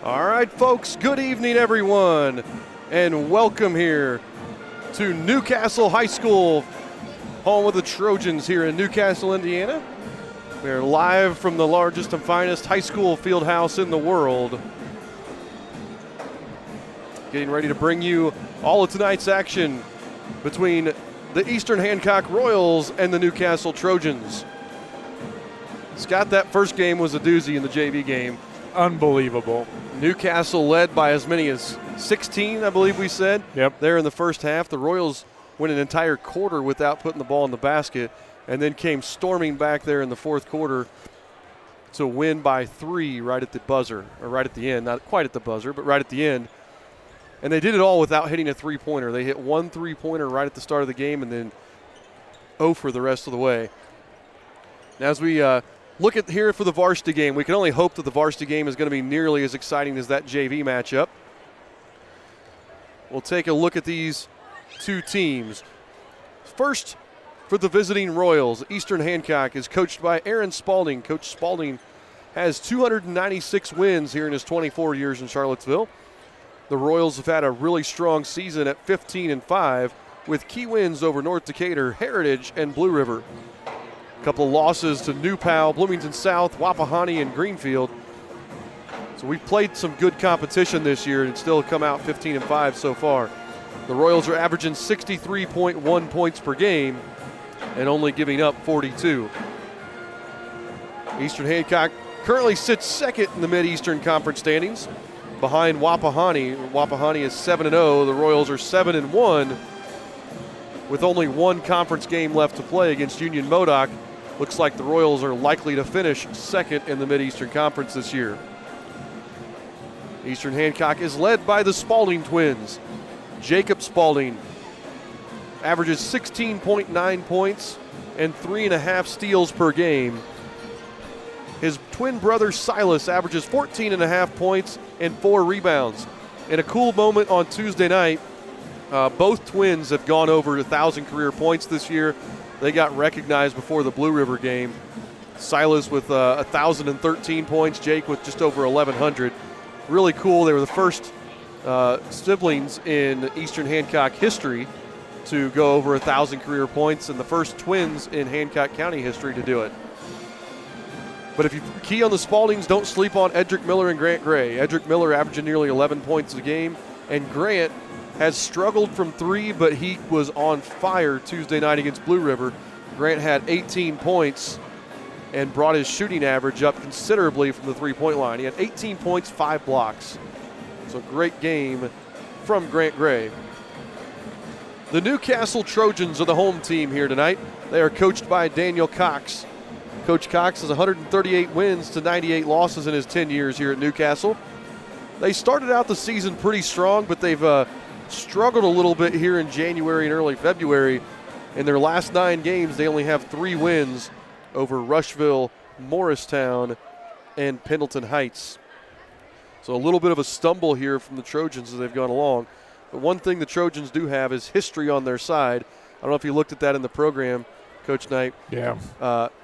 All right, folks, good evening, everyone, and welcome here to Newcastle High School, home of the Trojans here in Newcastle, Indiana. We are live from the largest and finest high school field house in the world. Getting ready to bring you all of tonight's action between the Eastern Hancock Royals and the Newcastle Trojans. Scott, that first game was a doozy in the JV game. Unbelievable. Newcastle led by as many as 16, I believe we said. Yep. There in the first half. The Royals went an entire quarter without putting the ball in the basket and then came storming back there in the fourth quarter to win by 3 right at the buzzer, or right at the end. Not quite at the buzzer, but right at the end. And they did it all without hitting a three-pointer. They hit 1 3-pointer right at the start of the game and then 0 for the rest of the way. Now as we look at here for the varsity game, we can only hope that the varsity game is going to be nearly as exciting as that JV matchup. We'll take a look at these two teams. First, for the visiting Royals, Eastern Hancock is coached by Aaron Spalding. Coach Spalding has 296 wins here in his 24 years in Charlottesville. The Royals have had a really strong season at 15-5 with key wins over North Decatur, Heritage, and Blue River. A couple of losses to New Powell, Bloomington South, Wapahani, and Greenfield. So we've played some good competition this year and still come out 15-5 so far. The Royals are averaging 63.1 points per game and only giving up 42. Eastern Hancock currently sits second in the Mid-Eastern Conference standings behind Wapahani. Wapahani is 7-0. The Royals are 7-1 with only one conference game left to play against Union Modoc. Looks like the Royals are likely to finish second in the Mid-Eastern Conference this year. Eastern Hancock is led by the Spalding twins. Jacob Spalding averages 16.9 points and 3.5 steals per game. His twin brother Silas averages 14.5 points and 4 rebounds. In a cool moment on Tuesday night, both twins have gone over 1,000 career points this year. They got recognized before the Blue River game. Silas with 1,013 points, Jake with just over 1,100. Really cool. They were the first siblings in Eastern Hancock history to go over 1,000 career points and the first twins in Hancock County history to do it. But if you key on the Spaldings, don't sleep on Edric Miller and Grant Gray. Edric Miller averaging nearly 11 points a game, and Grant has struggled from 3, but he was on fire Tuesday night against Blue River. Grant had 18 points and brought his shooting average up considerably from the three-point line. He had 18 points, 5 blocks. So great game from Grant Gray. The Newcastle Trojans are the home team here tonight. They are coached by Daniel Cox. Coach Cox has 138 wins to 98 losses in his 10 years here at Newcastle. They started out the season pretty strong, but they've struggled a little bit here in January and early February. In their last 9 games, they only have 3 wins over Rushville, Morristown, and Pendleton Heights. So a little bit of a stumble here from the Trojans as they've gone along. But one thing the Trojans do have is history on their side. I don't know if you looked at that in the program, Coach Knight. Yeah.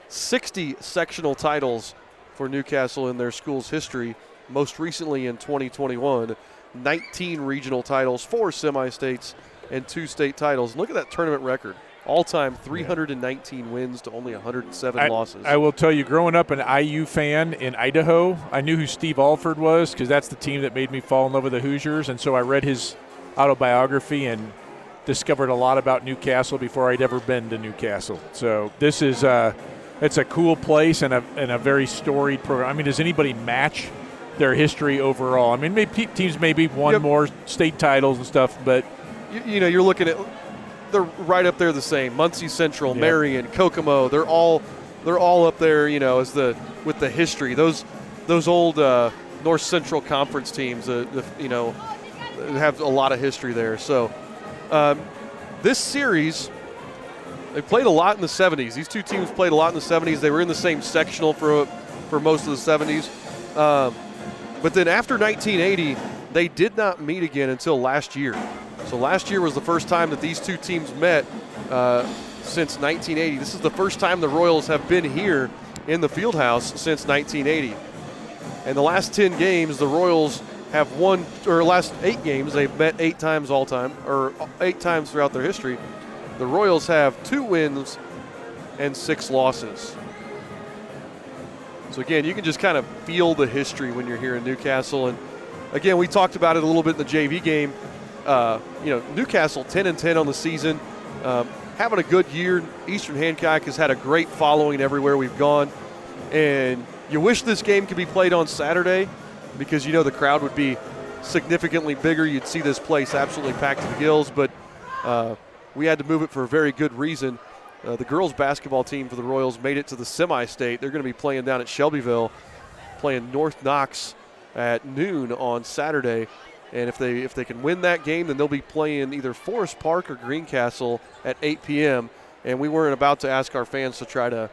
60 sectional titles for Newcastle in their school's history, most recently in 2021. 19 regional titles, 4 semi-states, and 2 state titles. And look at that tournament record. All-time 319 wins to only 107 losses. I will tell you, growing up an IU fan in Idaho, I knew who Steve Alford was because that's the team that made me fall in love with the Hoosiers. And so I read his autobiography and discovered a lot about Newcastle before I'd ever been to Newcastle. So this is it's a cool place and a very storied program. I mean, does anybody match their history overall? I mean, maybe teams maybe won more state titles and stuff, but you know, you're looking at, they're right up there the same. Muncie Central, Marion, Kokomo, they're all up there, you know, as with the history. Those old North Central Conference teams, you know, have a lot of history there. So this series, they played a lot in the 70s. These two teams played a lot in the 70s. They were in the same sectional for most of the 70s. But then after 1980, they did not meet again until last year. So last year was the first time that these two teams met since 1980. This is the first time the Royals have been here in the Fieldhouse since 1980. In the last 10 games, the Royals have won, or last 8 games, they've met 8 times all time, or 8 times throughout their history. The Royals have 2 wins and 6 losses. So again, you can just kind of feel the history when you're here in Newcastle. And again, we talked about it a little bit in the JV game. Newcastle 10-10 on the season, having a good year. Eastern Hancock has had a great following everywhere we've gone. And you wish this game could be played on Saturday because the crowd would be significantly bigger. You'd see this place absolutely packed to the gills, but we had to move it for a very good reason. The girls basketball team for the Royals made it to the semi-state. They're going to be playing down at Shelbyville, playing North Knox at noon on Saturday. And if they can win that game, then they'll be playing either Forest Park or Greencastle at 8 p.m. And we weren't about to ask our fans to try to,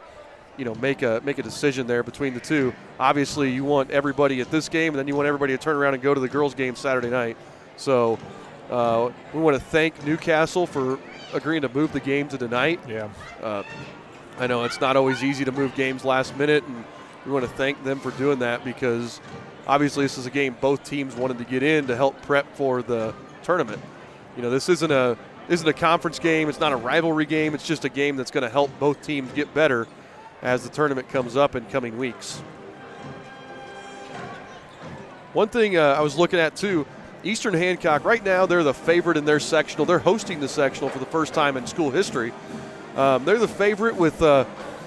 make a decision there between the two. Obviously, you want everybody at this game, and then you want everybody to turn around and go to the girls' game Saturday night. So we want to thank Newcastle for agreeing to move the game to tonight. Yeah. I know it's not always easy to move games last minute, and we want to thank them for doing that because obviously this is a game both teams wanted to get in to help prep for the tournament. This isn't a conference game. It's not a rivalry game. It's just a game that's going to help both teams get better as the tournament comes up in coming weeks. One thing I was looking at too, Eastern Hancock, right now they're the favorite in their sectional. They're hosting the sectional for the first time in school history. They're the favorite with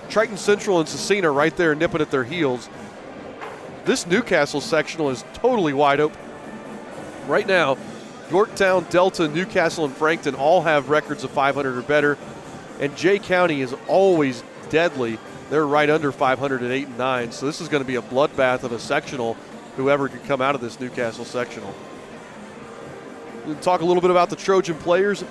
Triton Central and Cecina right there nipping at their heels. This Newcastle sectional is totally wide open. Right now, Yorktown, Delta, Newcastle, and Frankton all have records of 500 or better. And Jay County is always deadly. They're right under 500 at 8-9. So this is going to be a bloodbath of a sectional, whoever can come out of this Newcastle sectional. We'll talk a little bit about the Trojan players.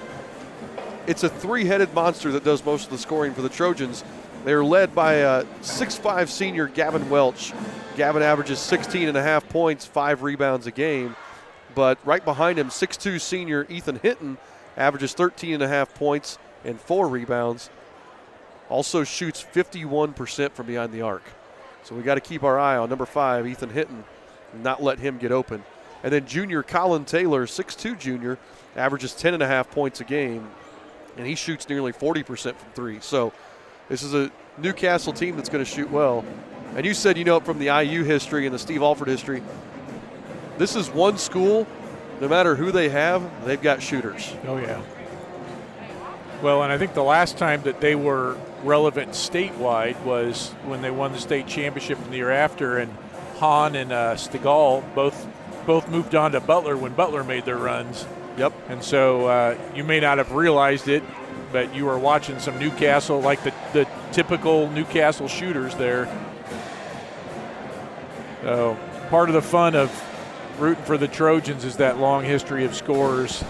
It's a 3-headed monster that does most of the scoring for the Trojans. They're led by 6'5" senior Gavin Welch. Gavin averages 16.5 points, 5 rebounds a game. But right behind him, 6'2" senior Ethan Hinton averages 13.5 points and 4 rebounds. Also shoots 51% from behind the arc. So we got to keep our eye on number 5, Ethan Hinton, and not let him get open. And then junior Colin Taylor, 6'2" junior, averages 10.5 points a game, and he shoots nearly 40% from 3. So this is a Newcastle team that's going to shoot well. And you said, from the IU history and the Steve Alford history, this is one school, no matter who they have, they've got shooters. Oh, yeah. Well, and I think the last time that they were relevant statewide was when they won the state championship the year after, and Hahn and Stegall both moved on to Butler when Butler made their runs. Yep. And so you may not have realized it, but you were watching some Newcastle, like the typical Newcastle shooters there. So part of the fun of rooting for the Trojans is that long history of scorers.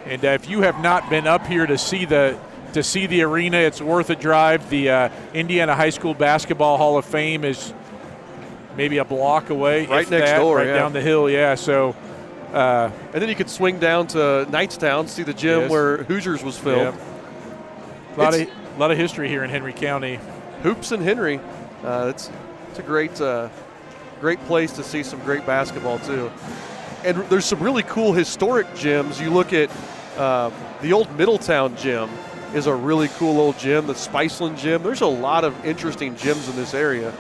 And if you have not been up here to see the arena, it's worth a drive. The Indiana High School Basketball Hall of Fame is maybe a block away. Right next door, right down the hill, yeah. So, and then you could swing down to Knightstown, see the gym where Hoosiers was filmed. Yeah. A lot of history here in Henry County. Hoops and Henry. It's a great place to see some great basketball too. And there's some really cool historic gyms. You look at the old Middletown gym is a really cool old gym, the Spiceland gym. There's a lot of interesting gyms in this area.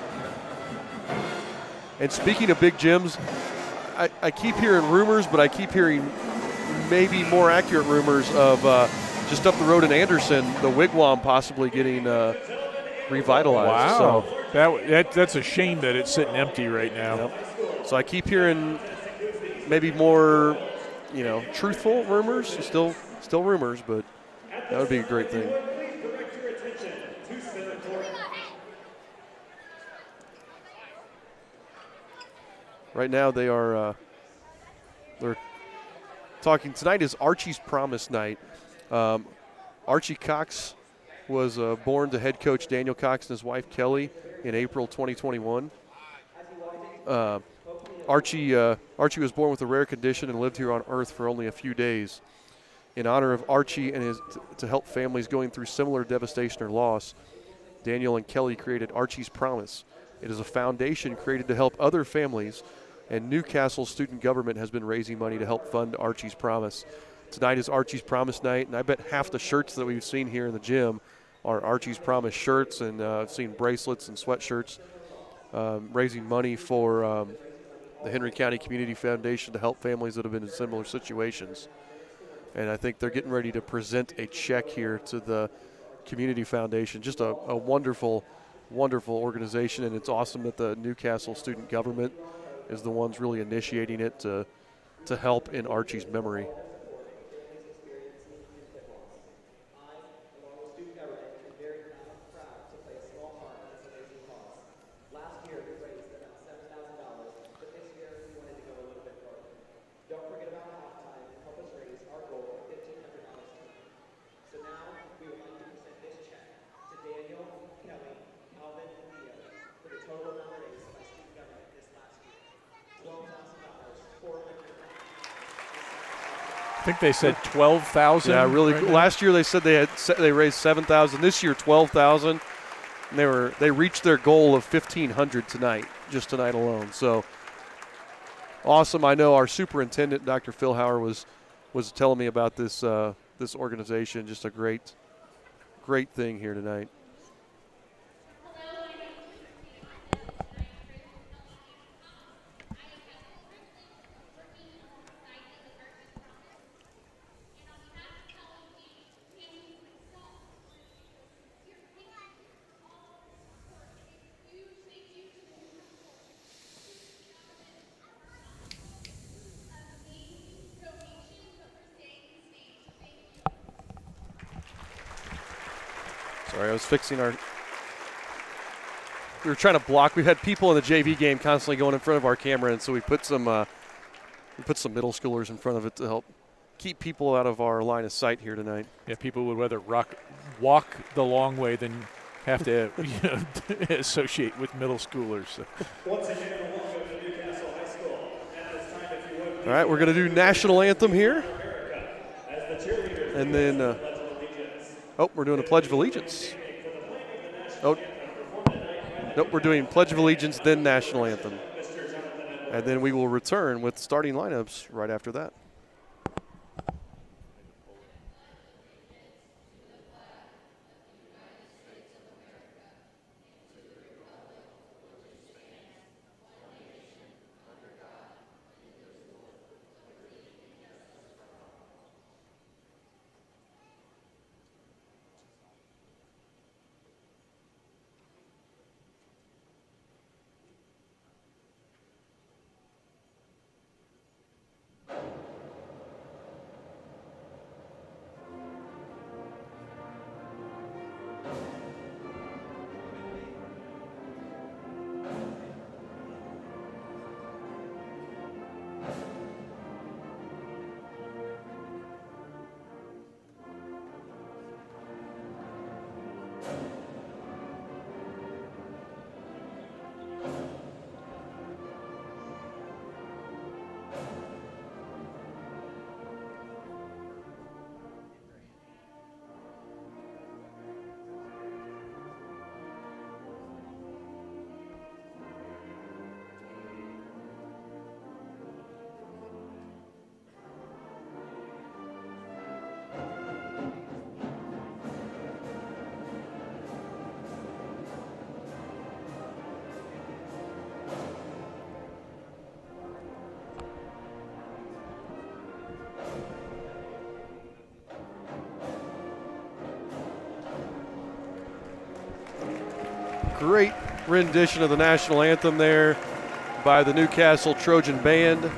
And speaking of big gyms, I keep hearing rumors, but I keep hearing maybe more accurate rumors of just up the road in Anderson, the Wigwam possibly getting revitalized. Wow. So that's a shame that it's sitting empty right now. Yep. So I keep hearing maybe more, truthful rumors. Still rumors, but that would be a great thing. Right now they're talking. Tonight is Archie's Promise Night. Archie Cox was born to head coach Daniel Cox and his wife Kelly in April 2021. Archie was born with a rare condition and lived here on Earth for only a few days. In honor of Archie and to help families going through similar devastation or loss, Daniel and Kelly created Archie's Promise, It is a foundation created to help other families, and Newcastle student government has been raising money to help fund Archie's Promise. Tonight is Archie's Promise night, and I bet half the shirts that we've seen here in the gym are Archie's Promise shirts, and I've seen bracelets and sweatshirts, raising money for the Henry County Community Foundation to help families that have been in similar situations. And I think they're getting ready to present a check here to the Community Foundation. Just a wonderful, wonderful organization, and it's awesome that the Newcastle student government is the ones really initiating it to help in Archie's memory. I think they said 12,000. Yeah, really. Right Last year they said they raised 7,000. This year 12,000. They reached their goal of 1,500 tonight, just tonight alone. So awesome. I know our superintendent, Dr. Phil Hauer, was telling me about this this organization. Just a great thing here tonight. Sorry, I was fixing we were trying to block. We've had people in the JV game constantly going in front of our camera, and so we put some middle schoolers in front of it to help keep people out of our line of sight here tonight. Yeah, people would rather walk the long way than have to associate with middle schoolers. So. Once again, welcome to Newcastle High School. At this time, if you would, all right, we're going to do national anthem here. And then, we're doing a Pledge of Allegiance. Oh, nope, we're doing Pledge of Allegiance, then national anthem. And then we will return with starting lineups right after that. Great rendition of the national anthem there by the Newcastle Trojan Band.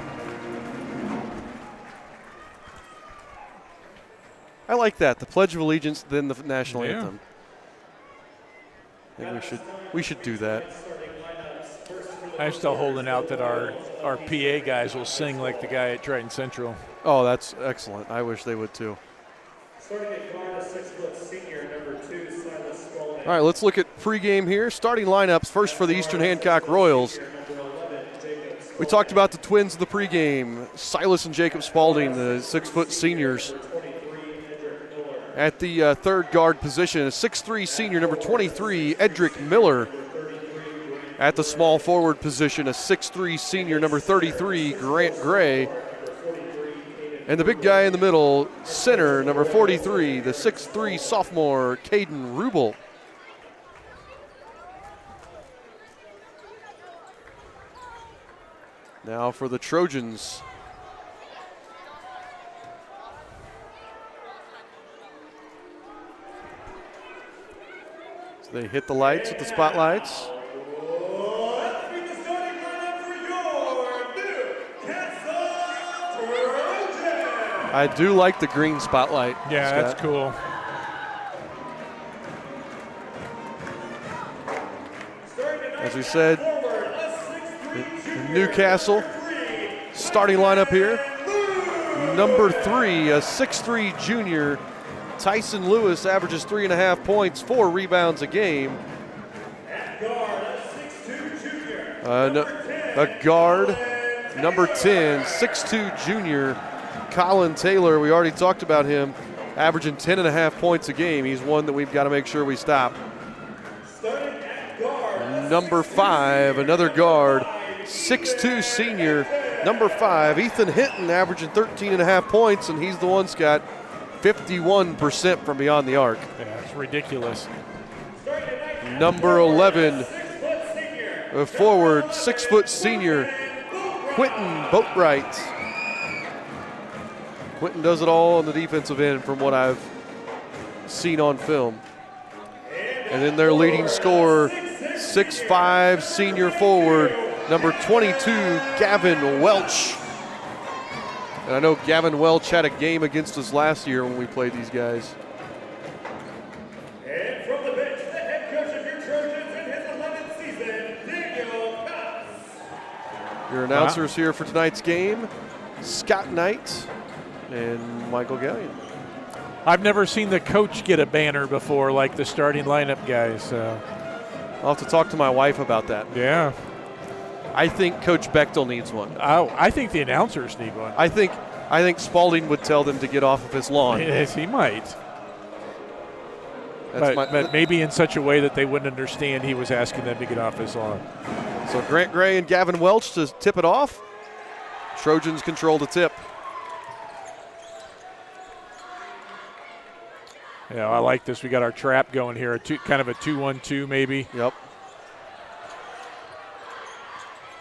I like that, the Pledge of Allegiance, then the national anthem. I think we should do that. I'm still holding out that our PA guys will sing like the guy at Triton Central. Oh, that's excellent. I wish they would too. starting at guard, a 6-foot senior, number 2, Silas Spalding. All right, let's look at pregame here. Starting lineups, first for the Eastern Hancock Royals. We talked about the twins in the pregame, Silas and Jacob Spalding, the 6-foot seniors. At the third guard position, a 6'3 senior, number 23, Edric Miller. At the small forward position, a 6'3 senior, number 33, Grant Gray. And the big guy in the middle, center, number 43, the 6'3 sophomore, Caden Rubel. Now for the Trojans. So they hit the lights with the spotlights. I do like the green spotlight. Yeah, Scott. that's cool. As we said, Newcastle starting lineup here. Number 3, a 6'3 junior, Tyson Lewis, averages 3.5 points, 4 rebounds a game. A guard, number 10, 6'2 junior, Colin Taylor. We already talked about him, averaging 10.5 points a game. He's one that we've got to make sure we stop. Number 5, another guard, 6'2 senior, number 5, Ethan Hinton, averaging 13.5 points, and he's the one, Scott, 51% from beyond the arc. Yeah, it's ridiculous. Number 11, a forward, 6' senior, Quentin Boatwright. Quentin does it all on the defensive end from what I've seen on film. And then their leading scorer, 6'5 senior forward, number 22, Gavin Welch. And I know Gavin Welch had a game against us last year when we played these guys. And from the bench, the head coach of your Trojans in his 11th season, Daniel Cox. Your announcers here for tonight's game, Scott Knight and Michael Gallion. I've never seen the coach get a banner before like the starting lineup guys. So. I'll have to talk to my wife about that. Yeah. I think Coach Bechtel needs one. Oh, I think the announcers need one. I think Spalding would tell them to get off of his lawn. Yes, he might. That's But maybe in such a way that they wouldn't understand he was asking them to get off his lawn. So Grant Gray and Gavin Welch to tip it off. Trojans control the tip. Yeah, I like this. We got our trap going here, kind of a 2-1-2 maybe. Yep.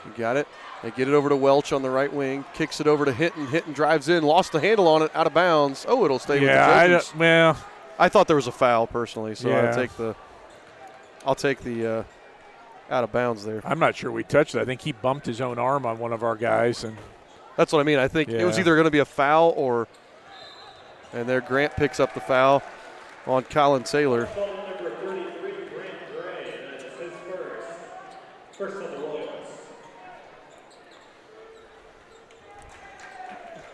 You got it. They get it over to Welch on the right wing, kicks it over to Hinton. Hinton drives in, lost the handle on it, out of bounds. Oh, it'll stay with the Trojans. I thought there was a foul personally, so yeah. I'll take the out of bounds there. I'm not sure we touched it. I think he bumped his own arm on one of our guys, and that's what I mean. I think it was either going to be a foul and there Grant picks up the foul on Colin Taylor. Number 33, Grant Gray, and that's his first on the Royals.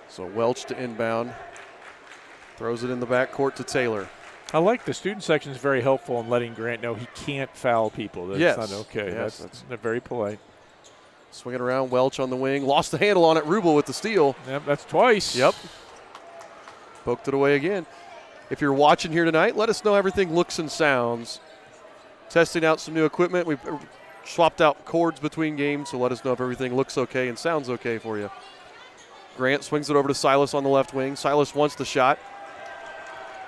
So Welch to inbound. Throws it in the backcourt to Taylor. I like the student section is very helpful in letting Grant know he can't foul people. That's not okay. Yes, that's very polite. Swinging around, Welch on the wing. Lost the handle on it. Rubel with the steal. Yep, that's twice. Yep. Poked it away again. If you're watching here tonight, let us know everything looks and sounds. Testing out some new equipment. We've swapped out cords between games, so let us know if everything looks okay and sounds okay for you. Grant swings it over to Silas on the left wing. Silas wants the shot.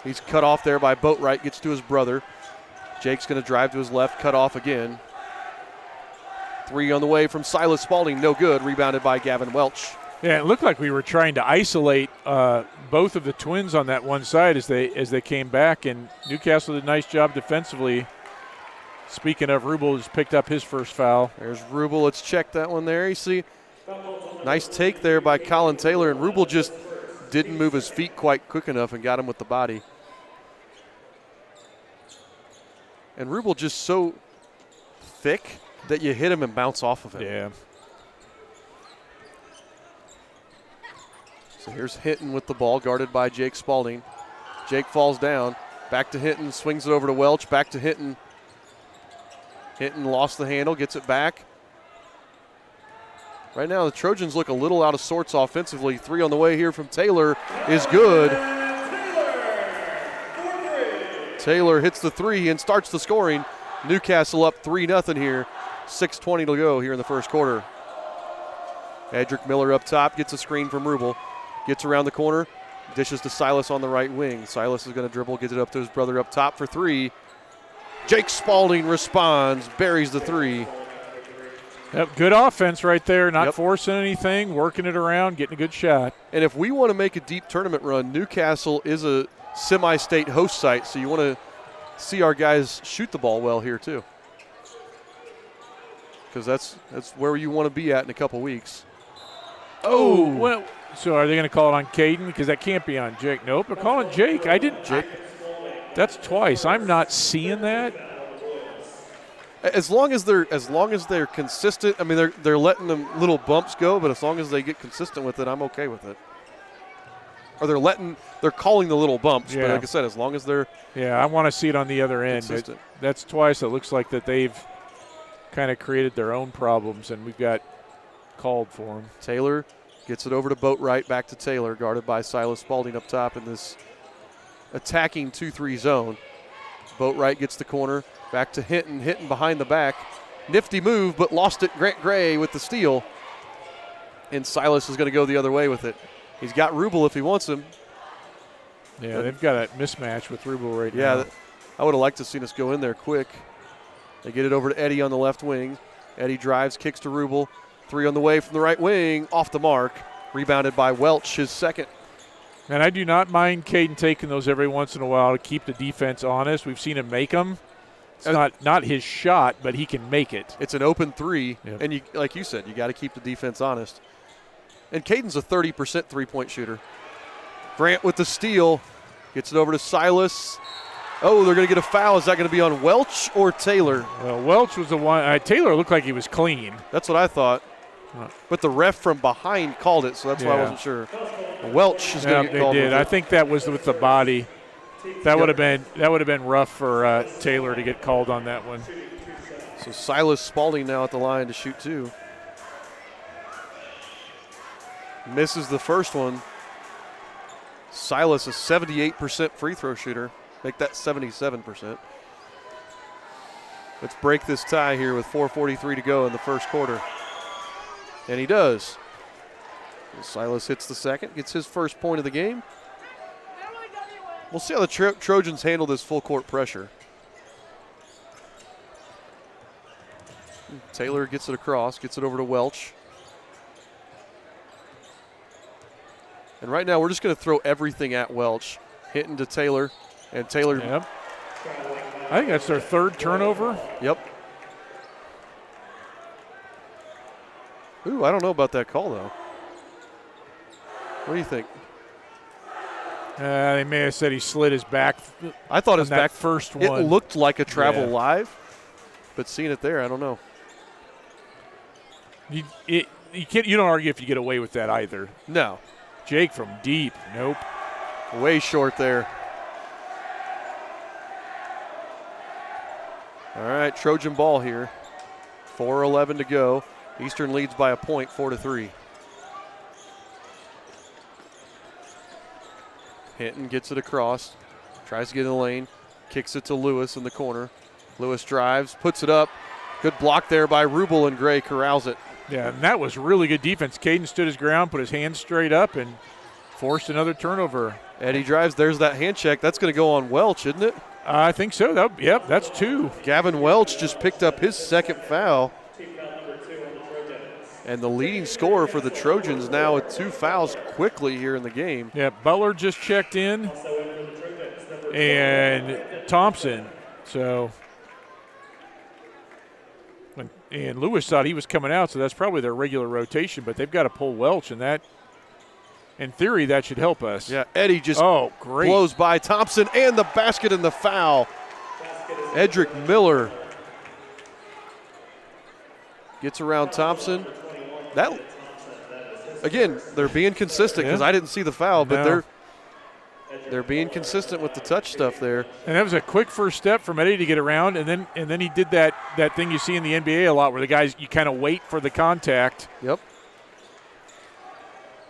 He's cut off there by Boatwright, gets to his brother. Jake's going to drive to his left, cut off again. 3 on the way from Silas Spalding, no good. Rebounded by Gavin Welch. Yeah, it looked like we were trying to isolate both of the Twins on that one side as they came back, and Newcastle did a nice job defensively. Speaking of, Rubel has picked up his first foul. There's Rubel. Let's check that one there. You see, nice take there by Colin Taylor, and Rubel just didn't move his feet quite quick enough and got him with the body. And Rubel just so thick that you hit him and bounce off of him. Yeah. So here's Hinton with the ball, guarded by Jake Spalding. Jake falls down. Back to Hinton, swings it over to Welch. Back to Hinton. Hinton lost the handle, gets it back. Right now the Trojans look a little out of sorts offensively. 3 on the way here from Taylor is good. Taylor hits the 3 and starts the scoring. Newcastle up 3-0 here 6:20 to go here in the first quarter. Edric Miller up top, gets a screen from Rubel. Gets around the corner, dishes to Silas on the right wing. Silas is going to dribble, gets it up to his brother up top for three. Jake Spalding responds, buries the three. Yep, good offense right there, not forcing anything, working it around, getting a good shot. And if we want to make a deep tournament run, Newcastle is a semi-state host site, so you want to see our guys shoot the ball well here too. Because that's where you want to be at in a couple weeks. Oh, well, so are they going to call it on Caden? Because that can't be on Jake. Nope, they're calling Jake. Jake. That's twice. I'm not seeing that. As long as they're consistent, I mean they're letting them little bumps go, but as long as they get consistent with it, I'm okay with it. Or they're calling the little bumps, but like I said, as long as they're I want to see it on the other end. That's twice. It looks like that they've kind of created their own problems, and we've got called for them. Taylor gets it over to Boatwright, back to Taylor, guarded by Silas Spalding up top in this attacking 2-3 zone. Boatwright gets the corner, back to Hinton behind the back. Nifty move, but lost it. Grant Gray with the steal. And Silas is going to go the other way with it. He's got Rubel if he wants him. Yeah, they've got a mismatch with Rubel right now. Yeah, I would have liked to have seen us go in there quick. They get it over to Eddie on the left wing. Eddie drives, kicks to Rubel. Three on the way from the right wing, off the mark. Rebounded by Welch, his second. And I do not mind Caden taking those every once in a while to keep the defense honest. We've seen him make them. It's not his shot, but he can make it. It's an open three, and like you said, you got to keep the defense honest. And Caden's a 30% three-point shooter. Grant with the steal, gets it over to Silas. Oh, they're going to get a foul. Is that going to be on Welch or Taylor? Well, Welch was the one. Taylor looked like he was clean. That's what I thought. But the ref from behind called it, so that's why I wasn't sure. Welch is going to get called. They did. I think that was with the body. That would have been rough for Taylor to get called on that one. So Silas Spalding now at the line to shoot two. Misses the first one. Silas, a 78% free throw shooter. Make that 77%. Let's break this tie here with 4:43 to go in the first quarter. And he does. Silas hits the second, gets his first point of the game. We'll see how the Trojans handle this full court pressure. Taylor gets it across, gets it over to Welch. And right now we're just going to throw everything at Welch. Hitting to Taylor, and Taylor. Yep. I think that's their third turnover. Yep. Ooh, I don't know about that call, though. What do you think? They may have said he slid his back. I thought his back first one. It looked like a travel live, but seeing it there, I don't know. You don't argue if you get away with that either. No. Jake from deep. Nope. Way short there. All right, Trojan ball here. 4:11 to go. Eastern leads by a point, 4-3. Hinton gets it across, tries to get in the lane, kicks it to Lewis in the corner. Lewis drives, puts it up. Good block there by Rubel, and Gray corrals it. Yeah, and that was really good defense. Caden stood his ground, put his hands straight up, and forced another turnover. Eddie drives. There's that hand check. That's going to go on Welch, isn't it? I think so. Yep, that's two. Gavin Welch just picked up his second foul. And the leading scorer for the Trojans now with two fouls quickly here in the game. Yeah, Butler just checked in, and Thompson. So, and Lewis thought he was coming out, so that's probably their regular rotation, but they've got to pull Welch, and that, in theory, that should help us. Yeah, Eddie just great. blows by Thompson, and the basket and the foul. Edric Miller gets around Thompson. That, again, they're being consistent because I didn't see the foul, but they're being consistent with the touch stuff there. And that was a quick first step from Eddie to get around, and then he did that thing you see in the NBA a lot where the guys, you kind of wait for the contact. Yep.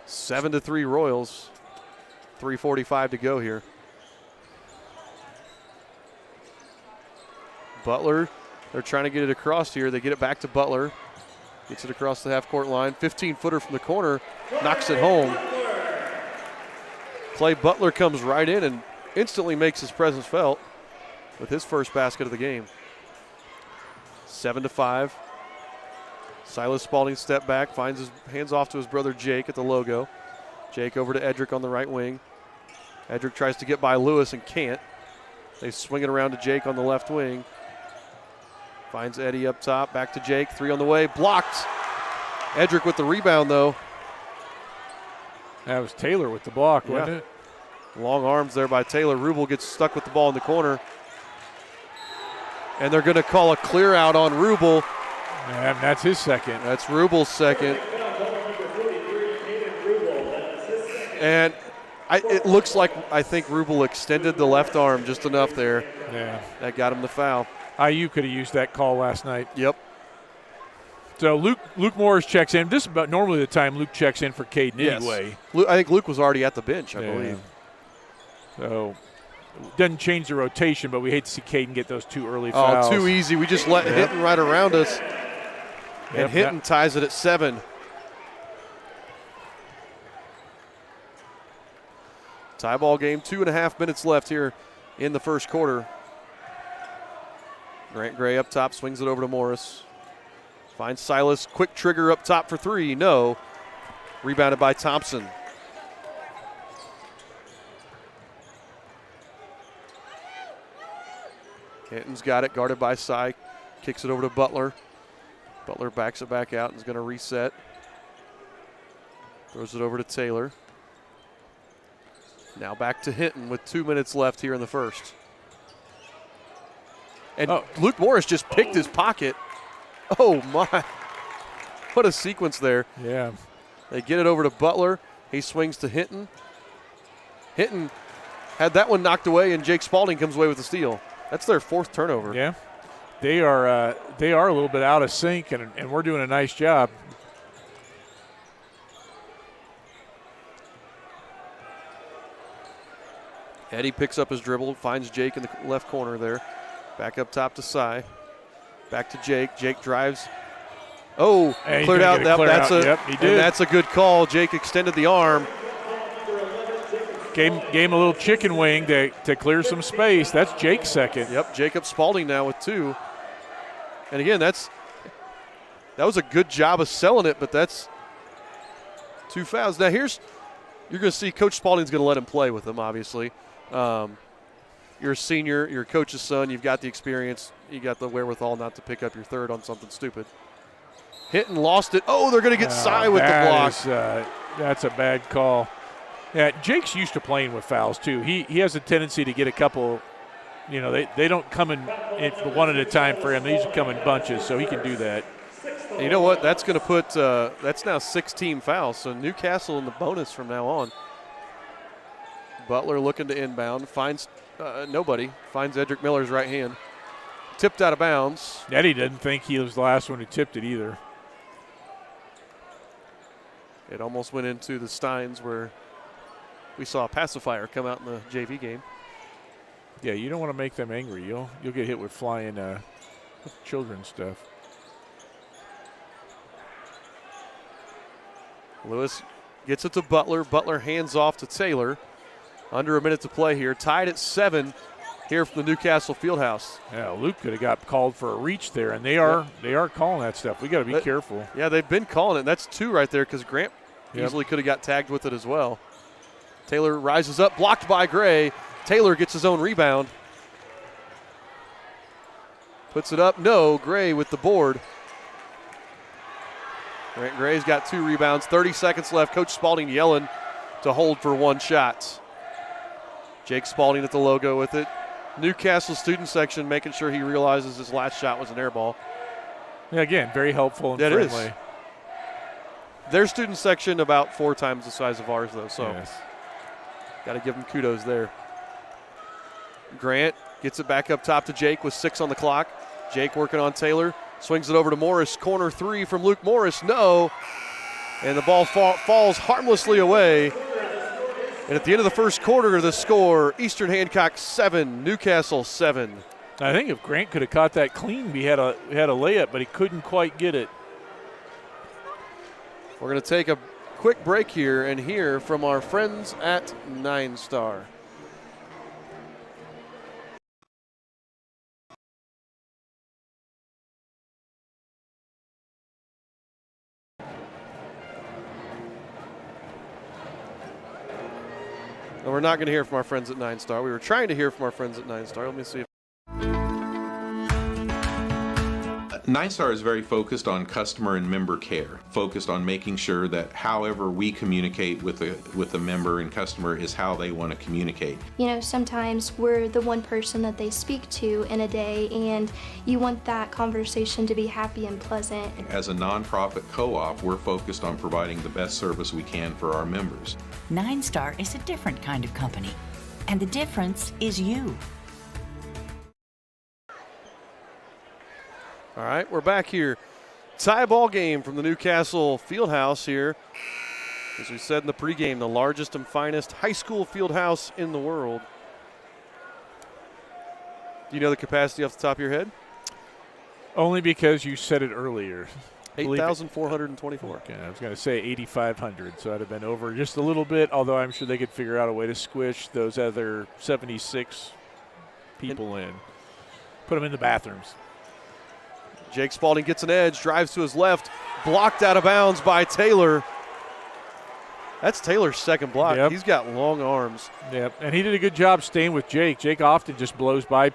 7-3 Royals. 3:45 to go here. Butler They're trying to get it across here. They get it back to Butler. Gets it across the half-court line. 15-footer from the corner. Knocks it home. Clay Butler comes right in and instantly makes his presence felt with his first basket of the game. 7-5. Silas Spalding step back, finds his hands off to his brother Jake at the logo. Jake over to Edric on the right wing. Edric tries to get by Lewis and can't. They swing it around to Jake on the left wing. Finds Eddie up top, back to Jake, 3 on the way, blocked. Edric with the rebound though. That was Taylor with the block, wasn't it? Long arms there by Taylor. Rubel gets stuck with the ball in the corner. And they're going to call a clear out on Rubel. And that's his second. That's Rubel's second. And it looks like I think Rubel extended the left arm just enough there. Yeah. That got him the foul. IU could have used that call last night. Yep. So Luke Morris checks in. This is about normally the time Luke checks in for Caden anyway. I think Luke was already at the bench, I believe. So doesn't change the rotation, but we hate to see Caden get those 2 early fouls. Oh, too easy. We just let Hinton right around us. And Hinton ties it at 7. Tie ball game, 2.5 minutes left here in the first quarter. Grant Gray up top, swings it over to Morris. Finds Silas, quick trigger up top for 3, no. Rebounded by Thompson. Hinton's got it, guarded by Sy. Kicks it over to Butler. Butler backs it back out and is going to reset. Throws it over to Taylor. Now back to Hinton with 2 minutes left here in the first. And Luke Morris just picked his pocket. Oh, my. What a sequence there. Yeah. They get it over to Butler. He swings to Hinton. Hinton had that one knocked away, and Jake Spalding comes away with the steal. That's their 4th turnover. Yeah. They are a little bit out of sync, and we're doing a nice job. Eddie picks up his dribble, finds Jake in the left corner there. Back up top to Sy. Back to Jake. Jake drives. Oh, and cleared out. Yep, he did. And that's a good call. Jake extended the arm. Gave him a little chicken wing to clear some space. That's Jake's second. Yep, Jacob Spalding now with 2. And again, that was a good job of selling it, but that's 2 fouls. Now you're going to see Coach Spalding's going to let him play with him, obviously. You're a senior, you're a coach's son, you've got the experience, you got the wherewithal not to pick up your 3rd on something stupid. Hinton lost it. Oh, they're going to get Sy with the block. That's a bad call. Yeah, Jake's used to playing with fouls too. He has a tendency to get a couple. You know, they don't come in one at a time for him. They usually come in bunches, so he can do that. And you know what? That's going to put that's now 6 fouls. So Newcastle in the bonus from now on. Butler looking to inbound, finds nobody. Finds Edric Miller's right hand. Tipped out of bounds. Eddie didn't think he was the last one who tipped it either. It almost went into the Steins where we saw a pacifier come out in the JV game. Yeah, you don't want to make them angry. You'll get hit with flying children's stuff. Lewis gets it to Butler. Butler hands off to Taylor. Under a minute to play here. Tied at 7 here from the Newcastle Fieldhouse. Yeah, Luke could have got called for a reach there, and they are calling that stuff. We got to be careful. Yeah, they've been calling it. That's 2 right there because Grant easily could have got tagged with it as well. Taylor rises up, blocked by Gray. Taylor gets his own rebound. Puts it up. No, Gray with the board. Grant Gray's got 2 rebounds. 30 seconds left. Coach Spalding yelling to hold for 1 shot. Jake Spalding at the logo with it. Newcastle student section making sure he realizes his last shot was an air ball. Yeah, again, very helpful and friendly. Is. Their student section about 4 times the size of ours, though, so got to give them kudos there. Grant gets it back up top to Jake with 6 on the clock. Jake working on Taylor. Swings it over to Morris. Corner 3 from Luke Morris. No. And the ball falls harmlessly away. And at the end of the first quarter, the score, Eastern Hancock 7, Newcastle 7. I think if Grant could have caught that clean, we had a layup, but he couldn't quite get it. We're going to take a quick break here and hear from our friends at 9 Star. And we're not going to hear from our friends at 9 Star. We were trying to hear from our friends at 9 Star. Let me see if 9 Star is very focused on customer and member care, focused on making sure that however we communicate with the member and customer is how they want to communicate. You know, sometimes we're the one person that they speak to in a day, and you want that conversation to be happy and pleasant. As a nonprofit co-op, we're focused on providing the best service we can for our members. 9 Star is a different kind of company, and the difference is you. All right, we're back here. Tie ball game from the Newcastle Fieldhouse here. As we said in the pregame, the largest and finest high school fieldhouse in the world. Do you know the capacity off the top of your head? Only because you said it earlier. 8,424. Okay, I was going to say 8,500, so I'd have been over just a little bit, although I'm sure they could figure out a way to squish those other 76 people in. Put them in the bathrooms. Jake Spalding gets an edge, drives to his left, blocked out of bounds by Taylor. That's Taylor's second block. Yep. He's got long arms. Yep, and he did a good job staying with Jake. Jake often just blows by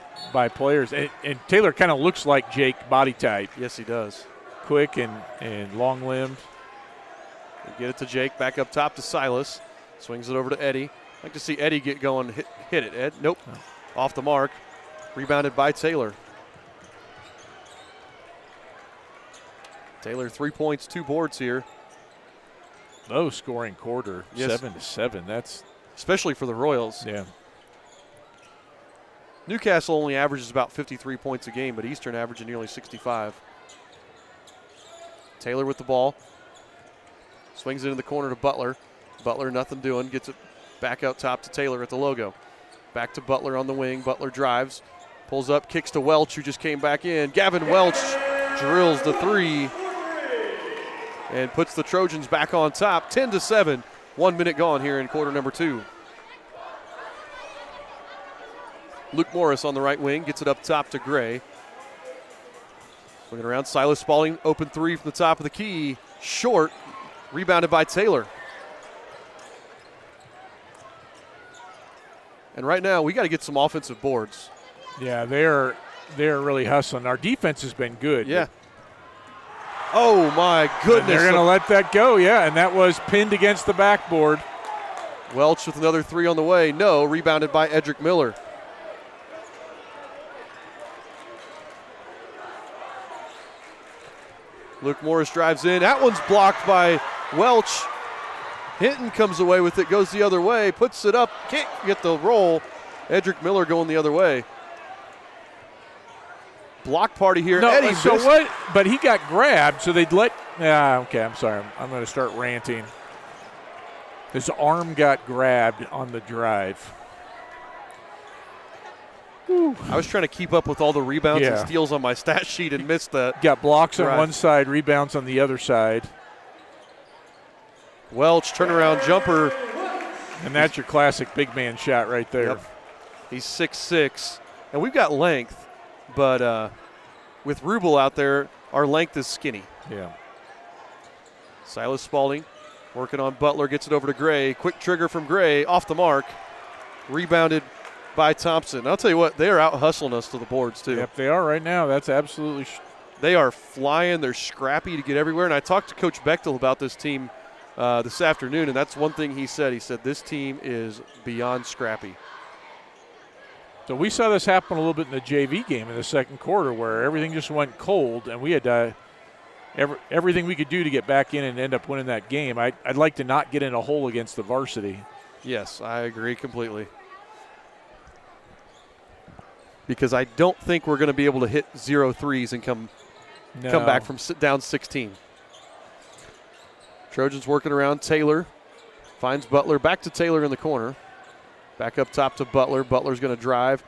players, and Taylor kind of looks like Jake body type. Yes, he does. Quick and long-limbed. They get it to Jake, back up top to Silas. Swings it over to Eddie. I'd like to see Eddie get going, hit it, Ed. Nope, off the mark. Rebounded by Taylor. Taylor 3 points, 2 boards here. Low scoring quarter, Yes. 7-7. That's especially for the Royals. yeah. Newcastle only averages about 53 points a game, but Eastern averaging nearly 65. Taylor with the ball. Swings it in the corner to Butler. Butler nothing doing. Gets it back out top to Taylor at the logo. Back to Butler on the wing. Butler drives. Pulls up, kicks to Welch, who just came back in. Gavin Welch drills the three and puts the Trojans back on top. 10-7. 1 minute gone here in quarter number 2. Luke Morris on the right wing. Gets it up top to Gray. Swinging around, Silas Spalding, open three from the top of the key. Short, rebounded by Taylor. And right now, we got to get some offensive boards. Yeah, they're really hustling. Our defense has been good. Yeah. Oh, my goodness. And they're going to let that go, yeah, and that was pinned against the backboard. Welch with another three on the way. No, rebounded by Edric Miller. Luke Morris drives in. That one's blocked by Welch. Hinton comes away with it, goes the other way, puts it up, can't get the roll. Edric Miller going the other way. Block party here. No, Eddie so missed. what? But he got grabbed, so they'd let. Okay, I'm sorry. I'm going to start ranting. His arm got grabbed on the drive. I was trying to keep up with all the rebounds and Yeah. steals on my stat sheet and missed that. Got blocks on Drive. one side, rebounds on the other side. Welch, turnaround jumper. And that's your classic big man shot right there. Yep. He's 6'6", and we've got length, but with Rubel out there, our length is skinny. Yeah. Silas Spalding working on Butler, gets it over to Gray. Quick trigger from Gray, off the mark. Rebounded by Thompson. I'll tell you what, they are out hustling us to the boards too. Yep, they are right now. That's absolutely. They are flying. They're scrappy to get everywhere. And I talked to Coach Bechtel about this team this afternoon, and that's one thing he said. He said this team is beyond scrappy. So we saw this happen a little bit in the JV game in the second quarter where everything just went cold, and we had everything we could do to get back in and end up winning that game. I'd like to not get in a hole against the Varsity. Yes, I agree completely. Because I don't think we're going to be able to hit 0 threes and come back from down 16. Trojans working around Taylor. Finds Butler. Back to Taylor in the corner. Back up top to Butler. Butler's going to drive.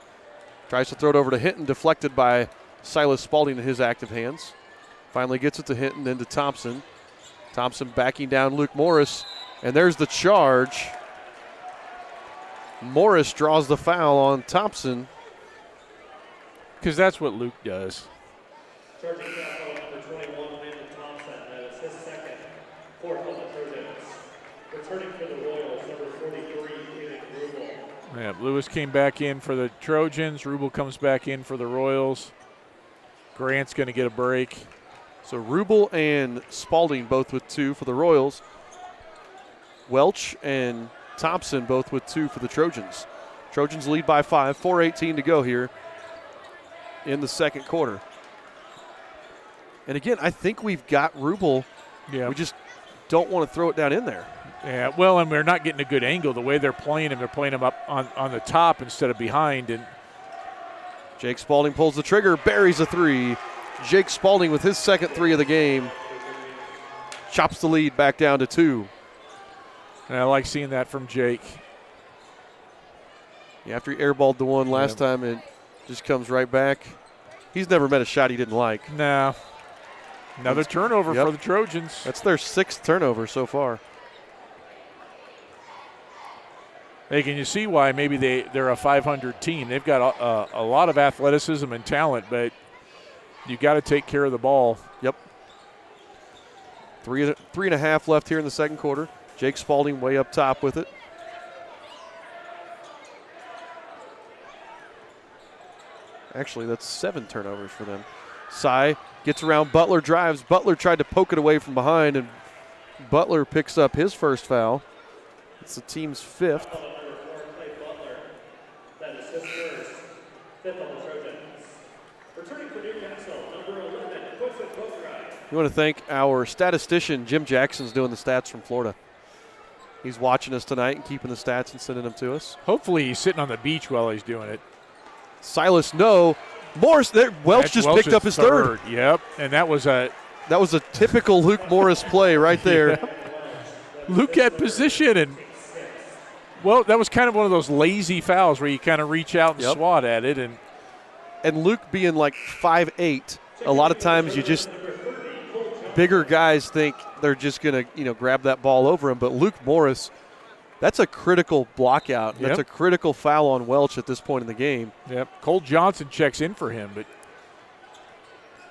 Tries to throw it over to Hinton, deflected by Silas Spalding in his active hands. Finally gets it to Hinton, then to Thompson. Thompson backing down Luke Morris, and there's the charge. Morris draws the foul on Thompson. Because that's what Luke does. Charging foul number 21, Landon Thompson. That is his second. Fourth on the Trojans. Returning for the Royals, number 43, David Rubel. Yeah, Lewis came back in for the Trojans. Rubel comes back in for the Royals. Grant's going to get a break. So Rubel and Spalding both with 2 for the Royals. Welch and Thompson both with 2 for the Trojans. Trojans lead by 5, 4:18 to go here in the second quarter. And again, I think we've got Rubel. Yeah. We just don't want to throw it down in there. Yeah, well, and we're not getting a good angle. The way they're playing him up on the top instead of behind. And Jake Spalding pulls the trigger, buries a 3. Jake Spalding with his second 3 of the game. Chops the lead back down to 2. And I like seeing that from Jake. Yeah, after he airballed the one last time, it just comes right back. He's never met a shot he didn't like. No. Another turnover for the Trojans. That's their 6th turnover so far. Hey, can you see why maybe they're a 500 team? They've got a lot of athleticism and talent, but you got to take care of the ball. Yep. 3.5 left here in the second quarter. Jake Spalding way up top with it. Actually, that's 7 turnovers for them. Sy gets around Butler, drives. Butler tried to poke it away from behind, and Butler picks up his first foul. It's the team's 5th. That is his first. 5th on the Trojans. Returning for Newcastle, number 11, Quincy Boatwright. We want to thank our statistician, Jim Jackson's doing the stats from Florida. He's watching us tonight and keeping the stats and sending them to us. Hopefully he's sitting on the beach while he's doing it. Silas, no. Morris, there. Welch just picked up his third. Yep, and that was a typical Luke Morris play right there. Yep. Luke had position, and well, that was kind of one of those lazy fouls where you kind of reach out and swat at it, and Luke being like 5'8", a lot of times you just bigger guys think they're just gonna grab that ball over him, but Luke Morris, that's a critical block out. That's a critical foul on Welch at this point in the game. Yep. Cole Johnson checks in for him, but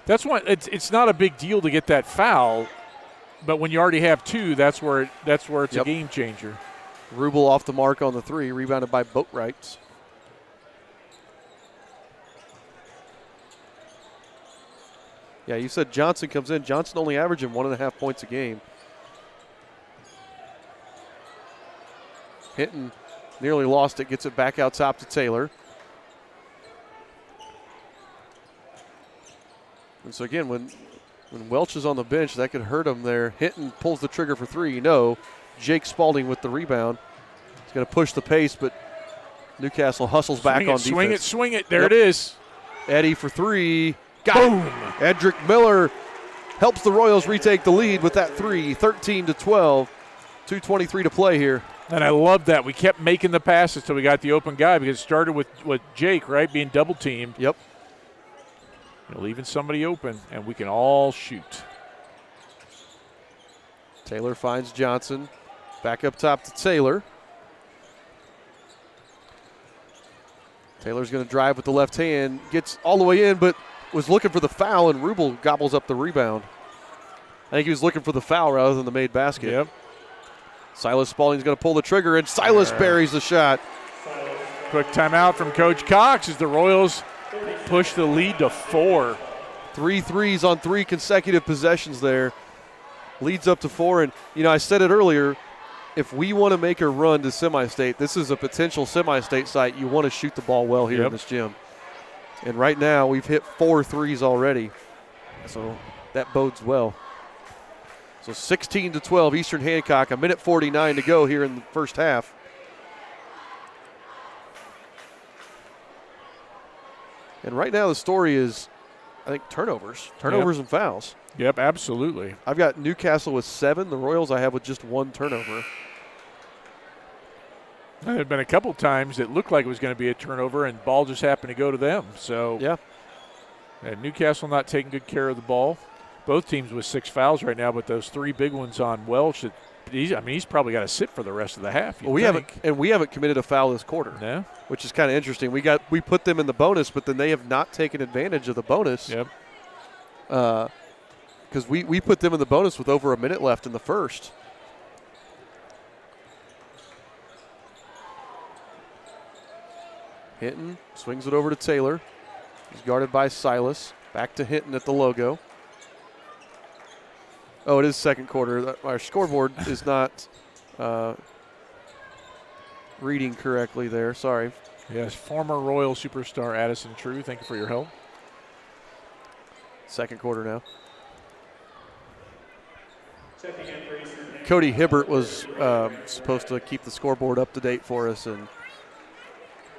that's why it's not a big deal to get that foul. But when you already have 2, that's where it's a game changer. Rubel off the mark on the 3, rebounded by Boatwright. Yeah, you said Johnson comes in. Johnson only averaging 1.5 points a game. Hinton nearly lost it, gets it back out top to Taylor. And so again, when Welch is on the bench, that could hurt him there. Hinton pulls the trigger for 3. No. Jake Spalding with the rebound. He's going to push the pace, but Newcastle hustles back on defense. Swing it. There it is. Eddie for 3. Boom. Edric Miller helps the Royals retake the lead with that 3, 13-12. 2:23 to play here. And I love that. We kept making the passes till we got the open guy because it started with Jake, right, being double teamed. Yep. Leaving somebody open, and we can all shoot. Taylor finds Johnson. Back up top to Taylor. Taylor's going to drive with the left hand. Gets all the way in, but was looking for the foul, and Rubel gobbles up the rebound. I think he was looking for the foul rather than the made basket. Yep. Silas Spalding's going to pull the trigger, and Silas buries the shot. Quick timeout from Coach Cox as the Royals push the lead to 4. 3 threes on 3 consecutive possessions there. Leads up to 4. And, I said it earlier, if we want to make a run to semi-state, this is a potential semi-state site. You want to shoot the ball well here in this gym. And right now we've hit 4 threes already. So that bodes well. So 16-12 Eastern Hancock, 1:49 to go here in the first half. And right now the story is, I think, turnovers and fouls. Yep, absolutely. I've got Newcastle with 7. The Royals I have with just 1 turnover. There had been a couple times it looked like it was going to be a turnover, and ball just happened to go to them. So Yeah. and Newcastle not taking good care of the ball. Both teams with 6 fouls right now, but those 3 big ones on Welsh. He's probably got to sit for the rest of the half. Well, we haven't committed a foul this quarter. No. Which is kind of interesting. We put them in the bonus, but then they have not taken advantage of the bonus. Yep. Because we put them in the bonus with over a minute left in the first. Hinton swings it over to Taylor. He's guarded by Silas. Back to Hinton at the logo. Oh, it is second quarter. Our scoreboard is not reading correctly there. Sorry. Yes, former Royal superstar Addison True, thank you for your help. Second quarter now. Checking in for Eastern. Cody Hibbert was supposed to keep the scoreboard up to date for us, and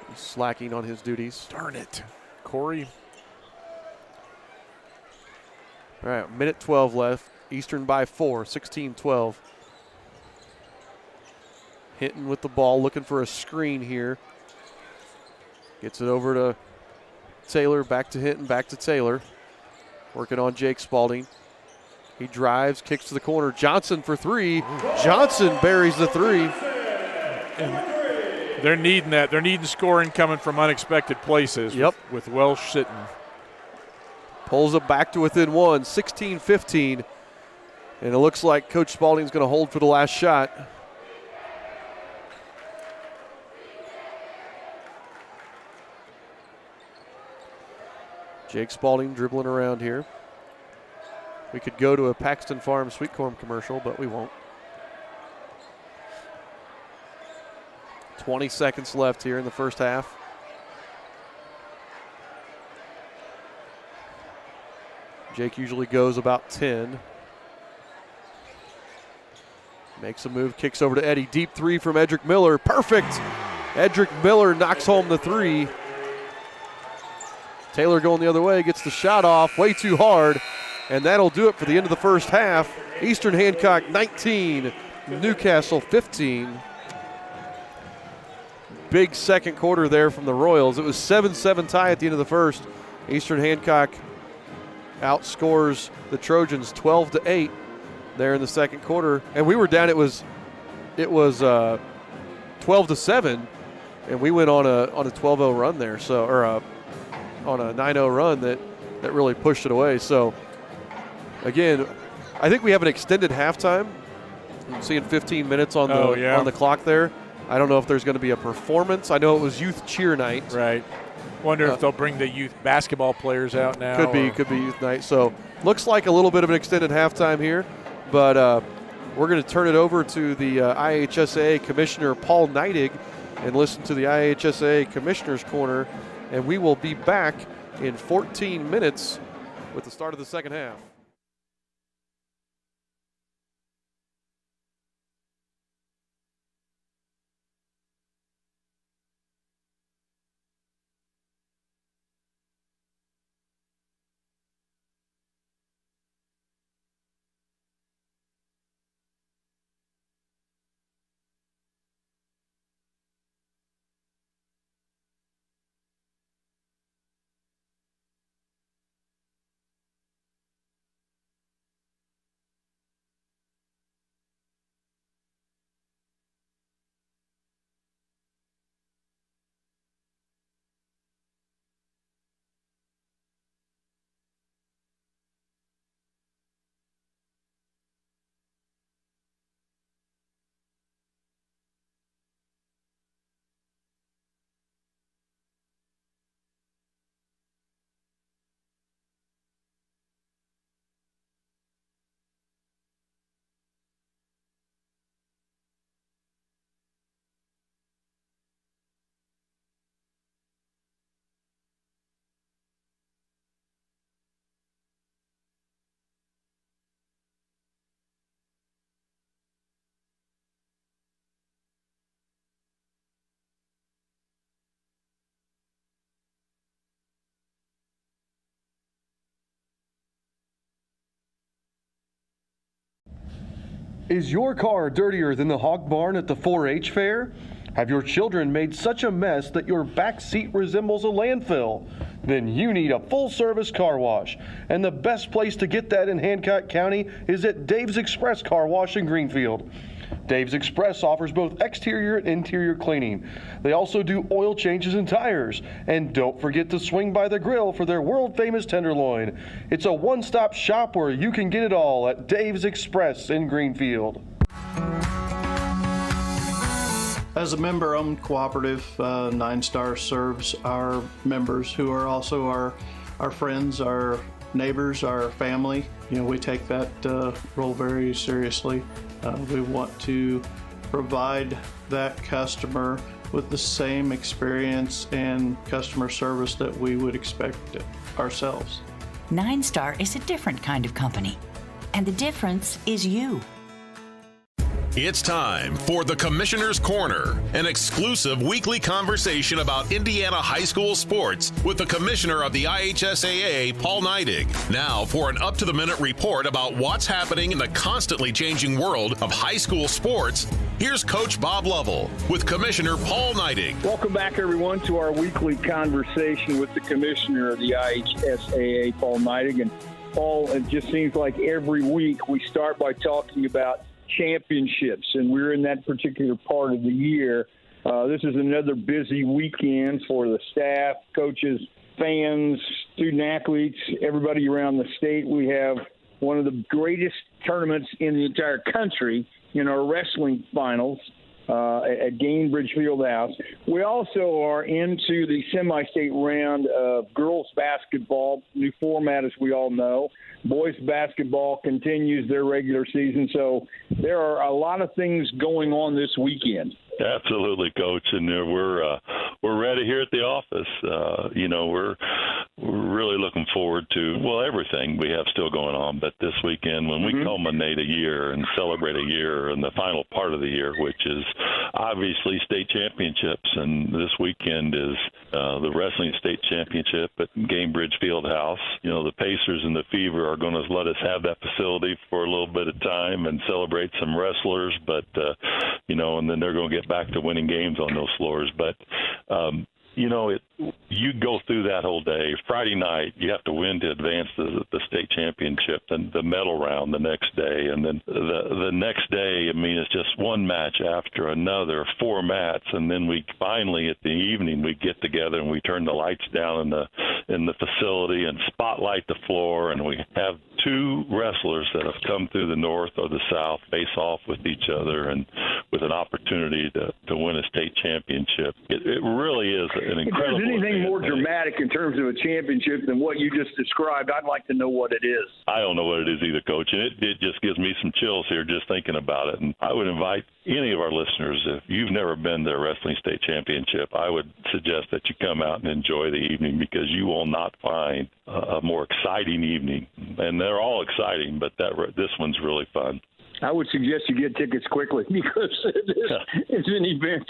he's slacking on his duties. Darn it. Corey. All right, minute 12 left. Eastern by 4, 16-12. Hinton with the ball, looking for a screen here. Gets it over to Taylor, back to Hinton, back to Taylor. Working on Jake Spalding. He drives, kicks to the corner. Johnson for 3. Johnson buries the 3. And they're needing that. They're needing scoring coming from unexpected places. Yep. With Welsh sitting. Pulls it back to within 1, 16-15. And it looks like Coach Spalding's going to hold for the last shot. Jake Spalding dribbling around here. We could go to a Paxton Farm sweet corn commercial, but we won't. 20 seconds left here in the first half. Jake usually goes about 10. Makes a move, kicks over to Eddie. Deep 3 from Edric Miller. Perfect! Edric Miller knocks home the 3. Taylor going the other way, gets the shot off way too hard, and that'll do it for the end of the first half. Eastern Hancock 19, Newcastle 15. Big second quarter there from the Royals. It was 7-7 tie at the end of the first. Eastern Hancock outscores the Trojans 12-8 there in the second quarter, and we were down. It was 12-7, and we went on a 12-0 run there. So on a 9-0 run that really pushed it away. So again, I think we have an extended halftime. I'm seeing 15 minutes on the clock there. I don't know if there's going to be a performance. I know it was youth cheer night. Right. Wonder if they'll bring the youth basketball players out now. Could be youth night. So looks like a little bit of an extended halftime here, but we're going to turn it over to the IHSA Commissioner Paul Neidig and listen to the IHSA Commissioner's Corner, and we will be back in 14 minutes with the start of the second half. Is your car dirtier than the hog barn at the 4-H fair? Have your children made such a mess that your back seat resembles a landfill? Then you need a full-service car wash. And the best place to get that in Hancock County is at Dave's Express Car Wash in Greenfield. Dave's Express offers both exterior and interior cleaning. They also do oil changes and tires. And don't forget to swing by the grill for their world-famous tenderloin. It's a one-stop shop where you can get it all at Dave's Express in Greenfield. As a member-owned cooperative, 9 Star serves our members who are also our friends, our neighbors, our family. You know, we take that role very seriously. We want to provide that customer with the same experience and customer service that we would expect ourselves. 9 Star is a different kind of company, and the difference is you. It's time for the Commissioner's Corner, an exclusive weekly conversation about Indiana high school sports with the Commissioner of the IHSAA, Paul Neidig. Now for an up-to-the-minute report about what's happening in the constantly changing world of high school sports, here's Coach Bob Lovell with Commissioner Paul Neidig. Welcome back, everyone, to our weekly conversation with the Commissioner of the IHSAA, Paul Neidig. And Paul, it just seems like every week we start by talking about championships, and we're in that particular part of the year. This is another busy weekend for the staff, coaches, fans, student athletes, everybody around the state. We have one of the greatest tournaments in the entire country in our wrestling finals at Gainbridge Fieldhouse. We also are into the semi-state round of girls basketball, new format as we all know. Boys basketball continues their regular season, so there are a lot of things going on this weekend. Absolutely, Coach, and we're ready here at the office. We're really looking forward to everything we have still going on. But this weekend, when we culminate a year and celebrate a year, and the final part of the year, which is obviously state championships, and this weekend is the wrestling state championship at Gainbridge Fieldhouse. You know, the Pacers and the Fever are going to let us have that facility for a little bit of time and celebrate some wrestlers, but and then they're going to get back to winning games on those floors. But you go through that whole day. Friday night, you have to win to advance the state championship and the medal round the next day. And then the next day, it's just one match after another, 4 mats. And then we finally, at the evening, we get together and we turn the lights down in the facility and spotlight the floor. And we have 2 wrestlers that have come through the north or the south face off with each other and with an opportunity to win a state championship. It really is an incredible. If there's anything more dramatic in terms of a championship than what you just described, I'd like to know what it is. I don't know what it is either, Coach, and it just gives me some chills here just thinking about it. And I would invite any of our listeners, if you've never been to a wrestling state championship, I would suggest that you come out and enjoy the evening, because you will not find a more exciting evening. And they're all exciting, but this one's really fun. I would suggest you get tickets quickly, because it's an event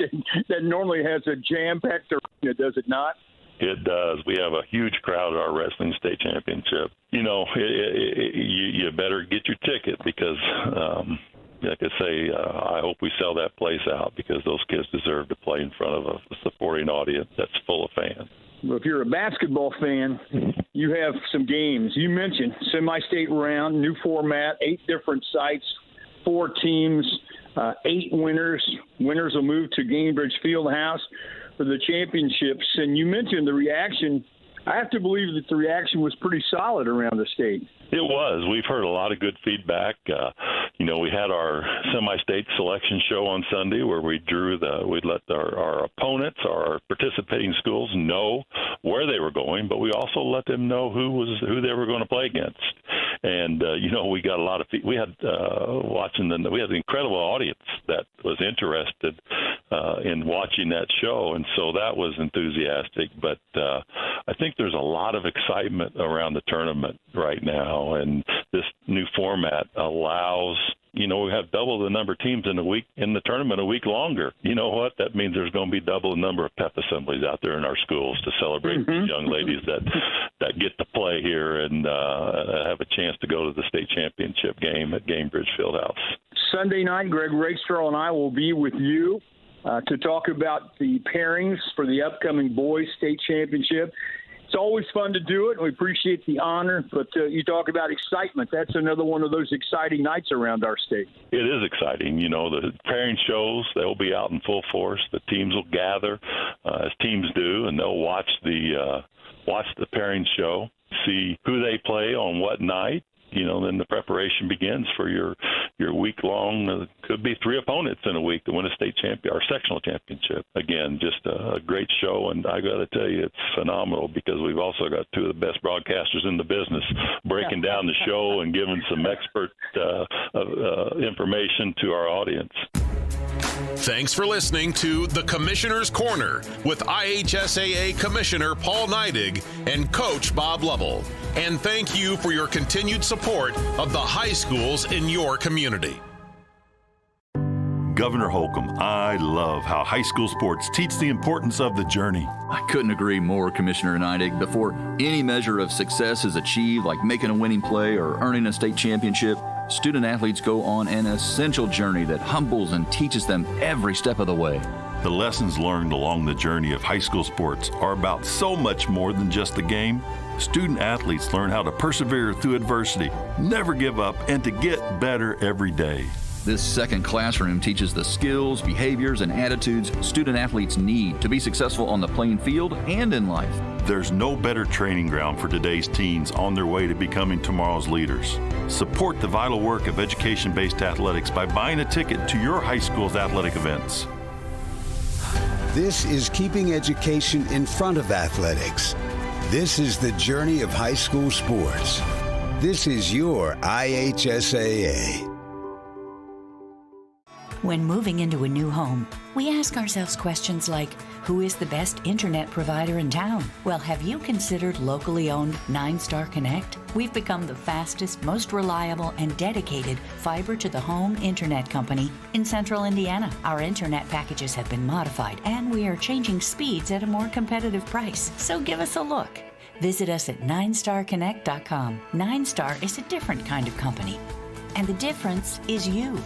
that normally has a jam-packed arena, does it not? It does. We have a huge crowd at our wrestling state championship. You better get your ticket, because, like I say, I hope we sell that place out, because those kids deserve to play in front of a supporting audience that's full of fans. Well, if you're a basketball fan, you have some games. You mentioned semi-state round, new format, 8 different sites, 4 teams, 8 winners. Winners will move to Gainbridge Fieldhouse for the championships. And you mentioned the reaction. I have to believe that the reaction was pretty solid around the state. It was. We've heard a lot of good feedback. We had our semi-state selection show on Sunday, where we'd let our opponents, our participating schools, know where they were going, but we also let them know who they were going to play against. And we got a lot of we had we had an incredible audience that was interested in watching that show, and so that was enthusiastic. But I think there's a lot of excitement around the tournament right now, and this new format allows. We have double the number of teams in the tournament a week longer. You know what? That means there's going to be double the number of pep assemblies out there in our schools to celebrate these young ladies that get to play here and have a chance to go to the state championship game at Gainbridge Fieldhouse. Sunday night, Greg Rakestraw and I will be with you to talk about the pairings for the upcoming boys state championship. It's always fun to do it, and we appreciate the honor. But you talk about excitement. That's another one of those exciting nights around our state. It is exciting. The pairing shows, they'll be out in full force. The teams will gather, as teams do, and they'll watch the pairing show, see who they play on what night. Then the preparation begins for your week-long, could be 3 opponents in a week to win a state champion or sectional championship. Again, just a great show, and I got to tell you, it's phenomenal because we've also got 2 of the best broadcasters in the business breaking down the show and giving some expert information to our audience. Thanks for listening to The Commissioner's Corner with IHSAA Commissioner Paul Neidig and Coach Bob Lovell. And thank you for your continued support of the high schools in your community. Governor Holcomb, I love how high school sports teach the importance of the journey. I couldn't agree more, Commissioner Neidig. Before any measure of success is achieved, like making a winning play or earning a state championship, student athletes go on an essential journey that humbles and teaches them every step of the way. The lessons learned along the journey of high school sports are about so much more than just the game. Student athletes learn how to persevere through adversity, never give up, and to get better every day. This second classroom teaches the skills, behaviors, and attitudes student athletes need to be successful on the playing field and in life. There's no better training ground for today's teens on their way to becoming tomorrow's leaders. Support the vital work of education-based athletics by buying a ticket to your high school's athletic events. This is keeping education in front of athletics. This is the journey of high school sports. This is your IHSAA. When moving into a new home, we ask ourselves questions like, who is the best internet provider in town? Well, have you considered locally owned 9-Star Connect? We've become the fastest, most reliable, and dedicated fiber-to-the-home internet company in central Indiana. Our internet packages have been modified, and we are changing speeds at a more competitive price. So give us a look. Visit us at 9starconnect.com. 9-Star is a different kind of company, and the difference is you.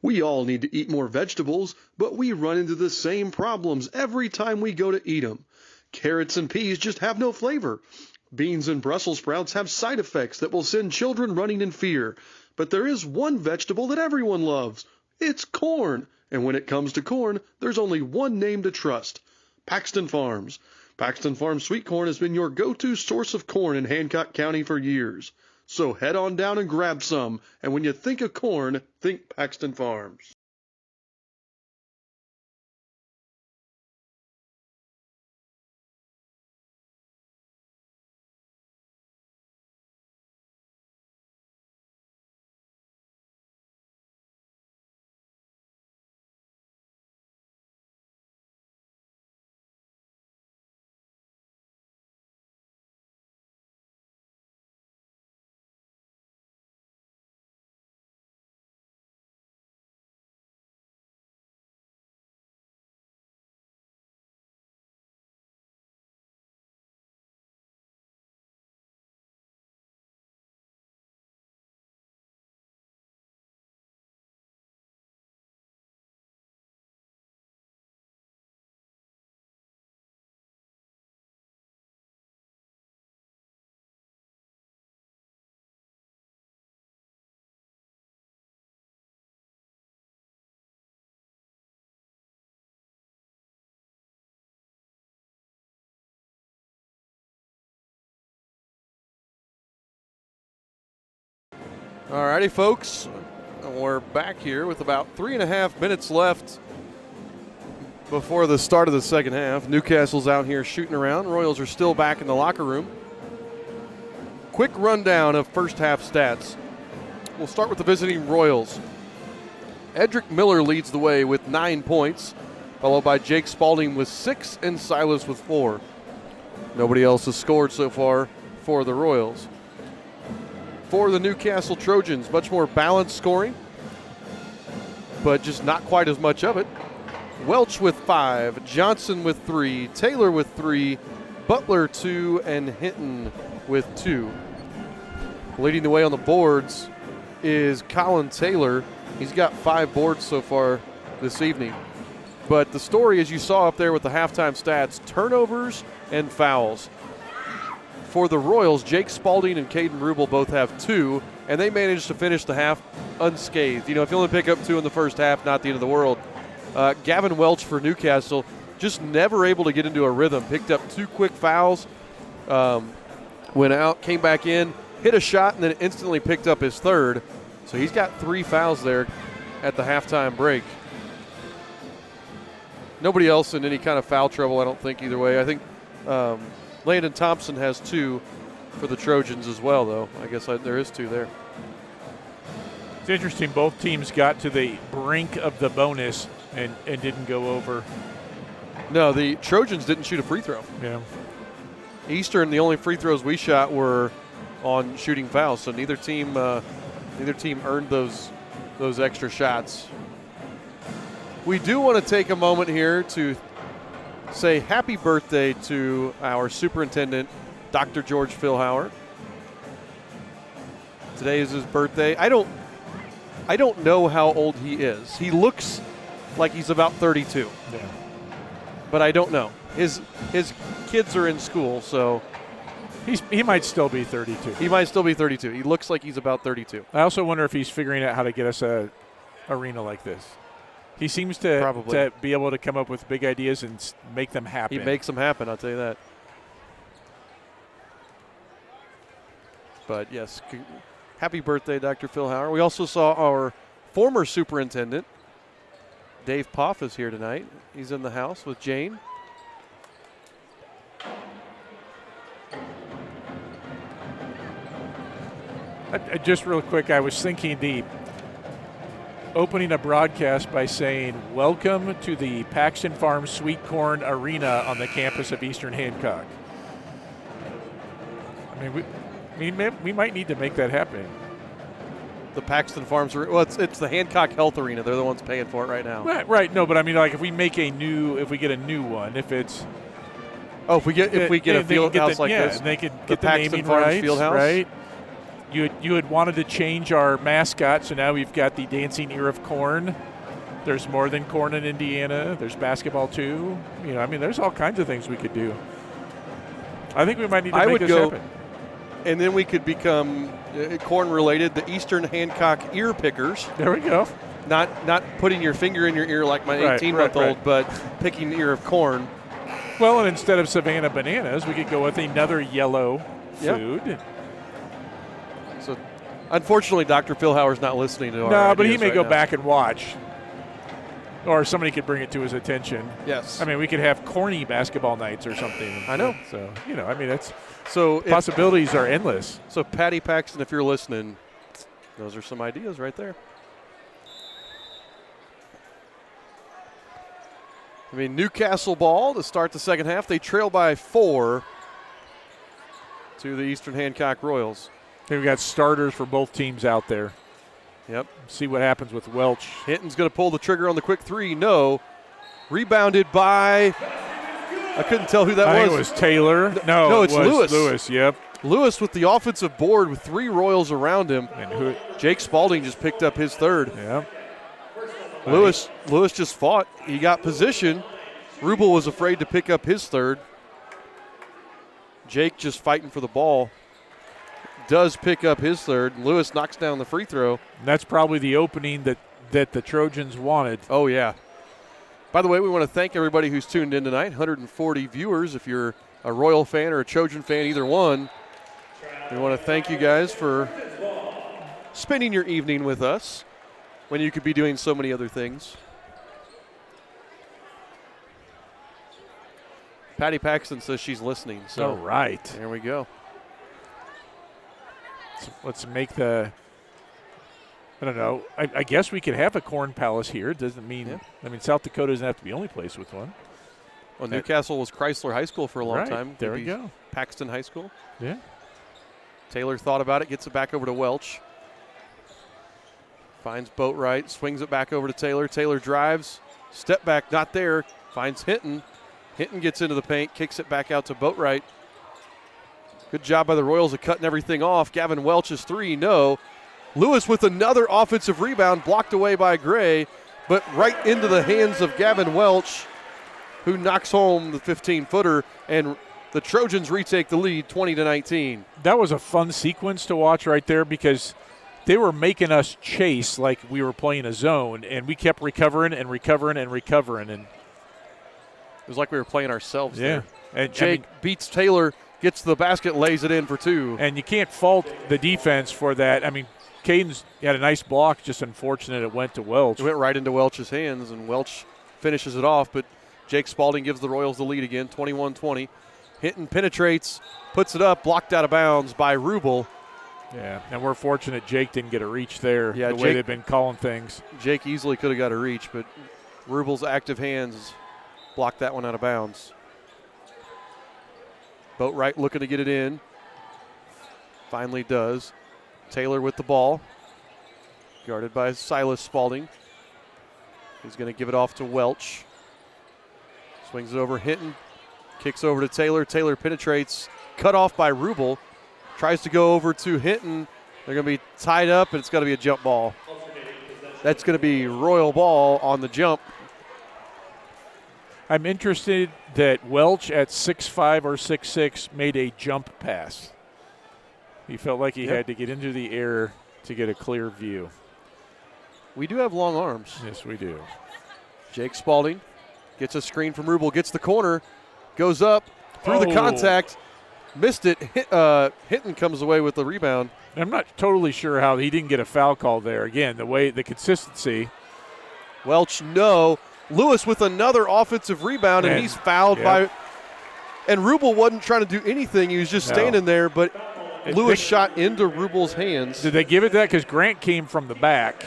We all need to eat more vegetables, but we run into the same problems every time we go to eat them. Carrots and peas just have no flavor. Beans and Brussels sprouts have side effects that will send children running in fear. But there is one vegetable that everyone loves. It's corn. And when it comes to corn, there's only one name to trust: Paxton Farms. Paxton Farms sweet corn has been your go-to source of corn in Hancock County for years. So head on down and grab some, and when you think of corn, think Paxton Farms. Alrighty, folks, we're back here with about 3.5 minutes left before the start of the second half. Newcastle's out here shooting around. Royals are still back in the locker room. Quick rundown of first half stats. We'll start with the visiting Royals. Edric Miller leads the way with 9 points, followed by Jake Spalding with 6 and Silas with 4. Nobody else has scored so far for the Royals. For the Newcastle Trojans, much more balanced scoring, but just not quite as much of it. Welch with 5, Johnson with 3, Taylor with 3, Butler 2, and Hinton with 2. Leading the way on the boards is Colin Taylor. He's got 5 boards so far this evening. But the story, as you saw up there with the halftime stats, turnovers and fouls. For the Royals, Jake Spalding and Caden Rubel both have 2, and they managed to finish the half unscathed. You know, if you only pick up 2 in the first half, not the end of the world. Gavin Welch for Newcastle, just never able to get into a rhythm. Picked up 2 quick fouls, went out, came back in, hit a shot, and then instantly picked up his 3rd. So he's got 3 fouls there at the halftime break. Nobody else in any kind of foul trouble, I don't think, either way. I think Landon Thompson has 2 for the Trojans as well, though. I guess there is 2 there. It's interesting. Both teams got to the brink of the bonus and didn't go over. No, the Trojans didn't shoot a free throw. Yeah. Eastern, the only free throws we shot were on shooting fouls, so neither team earned those extra shots. We do want to take a moment here to say happy birthday to our superintendent, Dr. George Philhauer. Today is his birthday. I don't know how old he is. He looks like he's about 32. Yeah. But I don't know. His kids are in school, so he might still be 32. He might still be 32. He looks like he's about 32. I also wonder if he's figuring out how to get us a arena like this. He seems to be able to come up with big ideas and make them happen. He makes them happen, I'll tell you that. But, yes, happy birthday, Dr. Philhauer. We also saw our former superintendent, Dave Poff, is here tonight. He's in the house with Jane. Just real quick, I was thinking opening a broadcast by saying, welcome to the Paxton Farms Sweet Corn Arena on the campus of Eastern Hancock. I mean, we might need to make that happen. The Paxton Farms, well, it's the Hancock Health Arena. They're the ones paying for it right now. Right. No, but I mean, like if we get a new one, if it's. Oh, if we get a field house like this, and they could the get the Paxton naming Farms rights, field house, right? You had wanted to change our mascot, so now we've got the dancing ear of corn. There's more than corn in Indiana. There's basketball too. You know, I mean, there's all kinds of things we could do. I think we might need to make this happen. And then we could become corn-related, the Eastern Hancock ear pickers. There we go. Not putting your finger in your ear like my 18-month-old, but picking the ear of corn. Well, and instead of Savannah bananas, we could go with another yellow food. Yep. So, unfortunately, Dr. Philhauer's not listening to our No, but he may right go now. back and watch. Or somebody could bring it to his attention. Yes. I mean, we could have corny basketball nights or something. I know. So, you know, I mean, so possibilities are endless. So, Patty Paxton, if you're listening, those are some ideas right there. I mean, Newcastle ball to start the second half. They trail by 4 to the Eastern Hancock Royals. We've got starters for both teams out there. Yep. See what happens with Welch. Hinton's going to pull the trigger on the quick 3. No. Rebounded by, I couldn't tell who that was. I think it was Taylor. No, it's Lewis. Lewis, yep. Lewis with the offensive board with 3 Royals around him. And Jake Spalding just picked up his 3rd. Yep. Lewis just fought. He got position. Rubel was afraid to pick up his 3rd. Jake just fighting for the ball. Does pick up his 3rd. Lewis knocks down the free throw. And that's probably the opening that the Trojans wanted. Oh, yeah. By the way, we want to thank everybody who's tuned in tonight. 140 viewers. If you're a Royal fan or a Trojan fan, either one, we want to thank you guys for spending your evening with us when you could be doing so many other things. Patty Paxton says she's listening. So all right. There we go. So let's make I don't know. I guess we could have a corn palace here. It doesn't mean, Yeah. I mean, South Dakota doesn't have to be the only place with one. Well, Newcastle was Chrysler High School for a long time. There we go. Paxton High School. Yeah. Taylor thought about it, gets it back over to Welch. Finds Boatwright, swings it back over to Taylor. Taylor drives, step back, not there. Finds Hinton. Hinton gets into the paint, kicks it back out to Boatwright. Good job by the Royals of cutting everything off. Gavin Welch's 3, no. Lewis with another offensive rebound, blocked away by Gray. but right into the hands of Gavin Welch, who knocks home the 15-footer, and the Trojans retake the lead 20-19. That was a fun sequence to watch right there because they were making us chase like we were playing a zone, and we kept recovering and recovering and recovering. And it was like we were playing ourselves there. And Jake beats Taylor, gets the basket, lays it in for 2. And you can't fault the defense for that. I mean, Caden's had a nice block, just unfortunate it went to Welch. It went right into Welch's hands, and Welch finishes it off, but Jake Spalding gives the Royals the lead again, 21-20. Hinton penetrates, puts it up, blocked out of bounds by Rubel. Yeah, and we're fortunate Jake didn't get a reach there, the way they've been calling things. Jake easily could have got a reach, but Rubel's active hands blocked that one out of bounds. Boatwright looking to get it in. Finally does. Taylor with the ball. Guarded by Silas Spalding. He's going to give it off to Welch. Swings it over Hinton. Kicks over to Taylor. Taylor penetrates. Cut off by Rubel. Tries to go over to Hinton. They're going to be tied up, and it's got to be a jump ball. That's going to be Royal ball on the jump. I'm interested that Welch at 6'5" or 6'6" made a jump pass. He felt like he had to get into the air to get a clear view. We do have long arms. Yes, we do. Jake Spalding gets a screen from Rubel, gets the corner, goes up through the contact, missed it. Hinton comes away with the rebound. I'm not totally sure how he didn't get a foul call there. Again, the consistency. Welch, no. Lewis with another offensive rebound, and he's fouled by. And Rubel wasn't trying to do anything. He was just standing there, but Lewis shot into Rubel's hands. Did they give it that? Because Grant came from the back.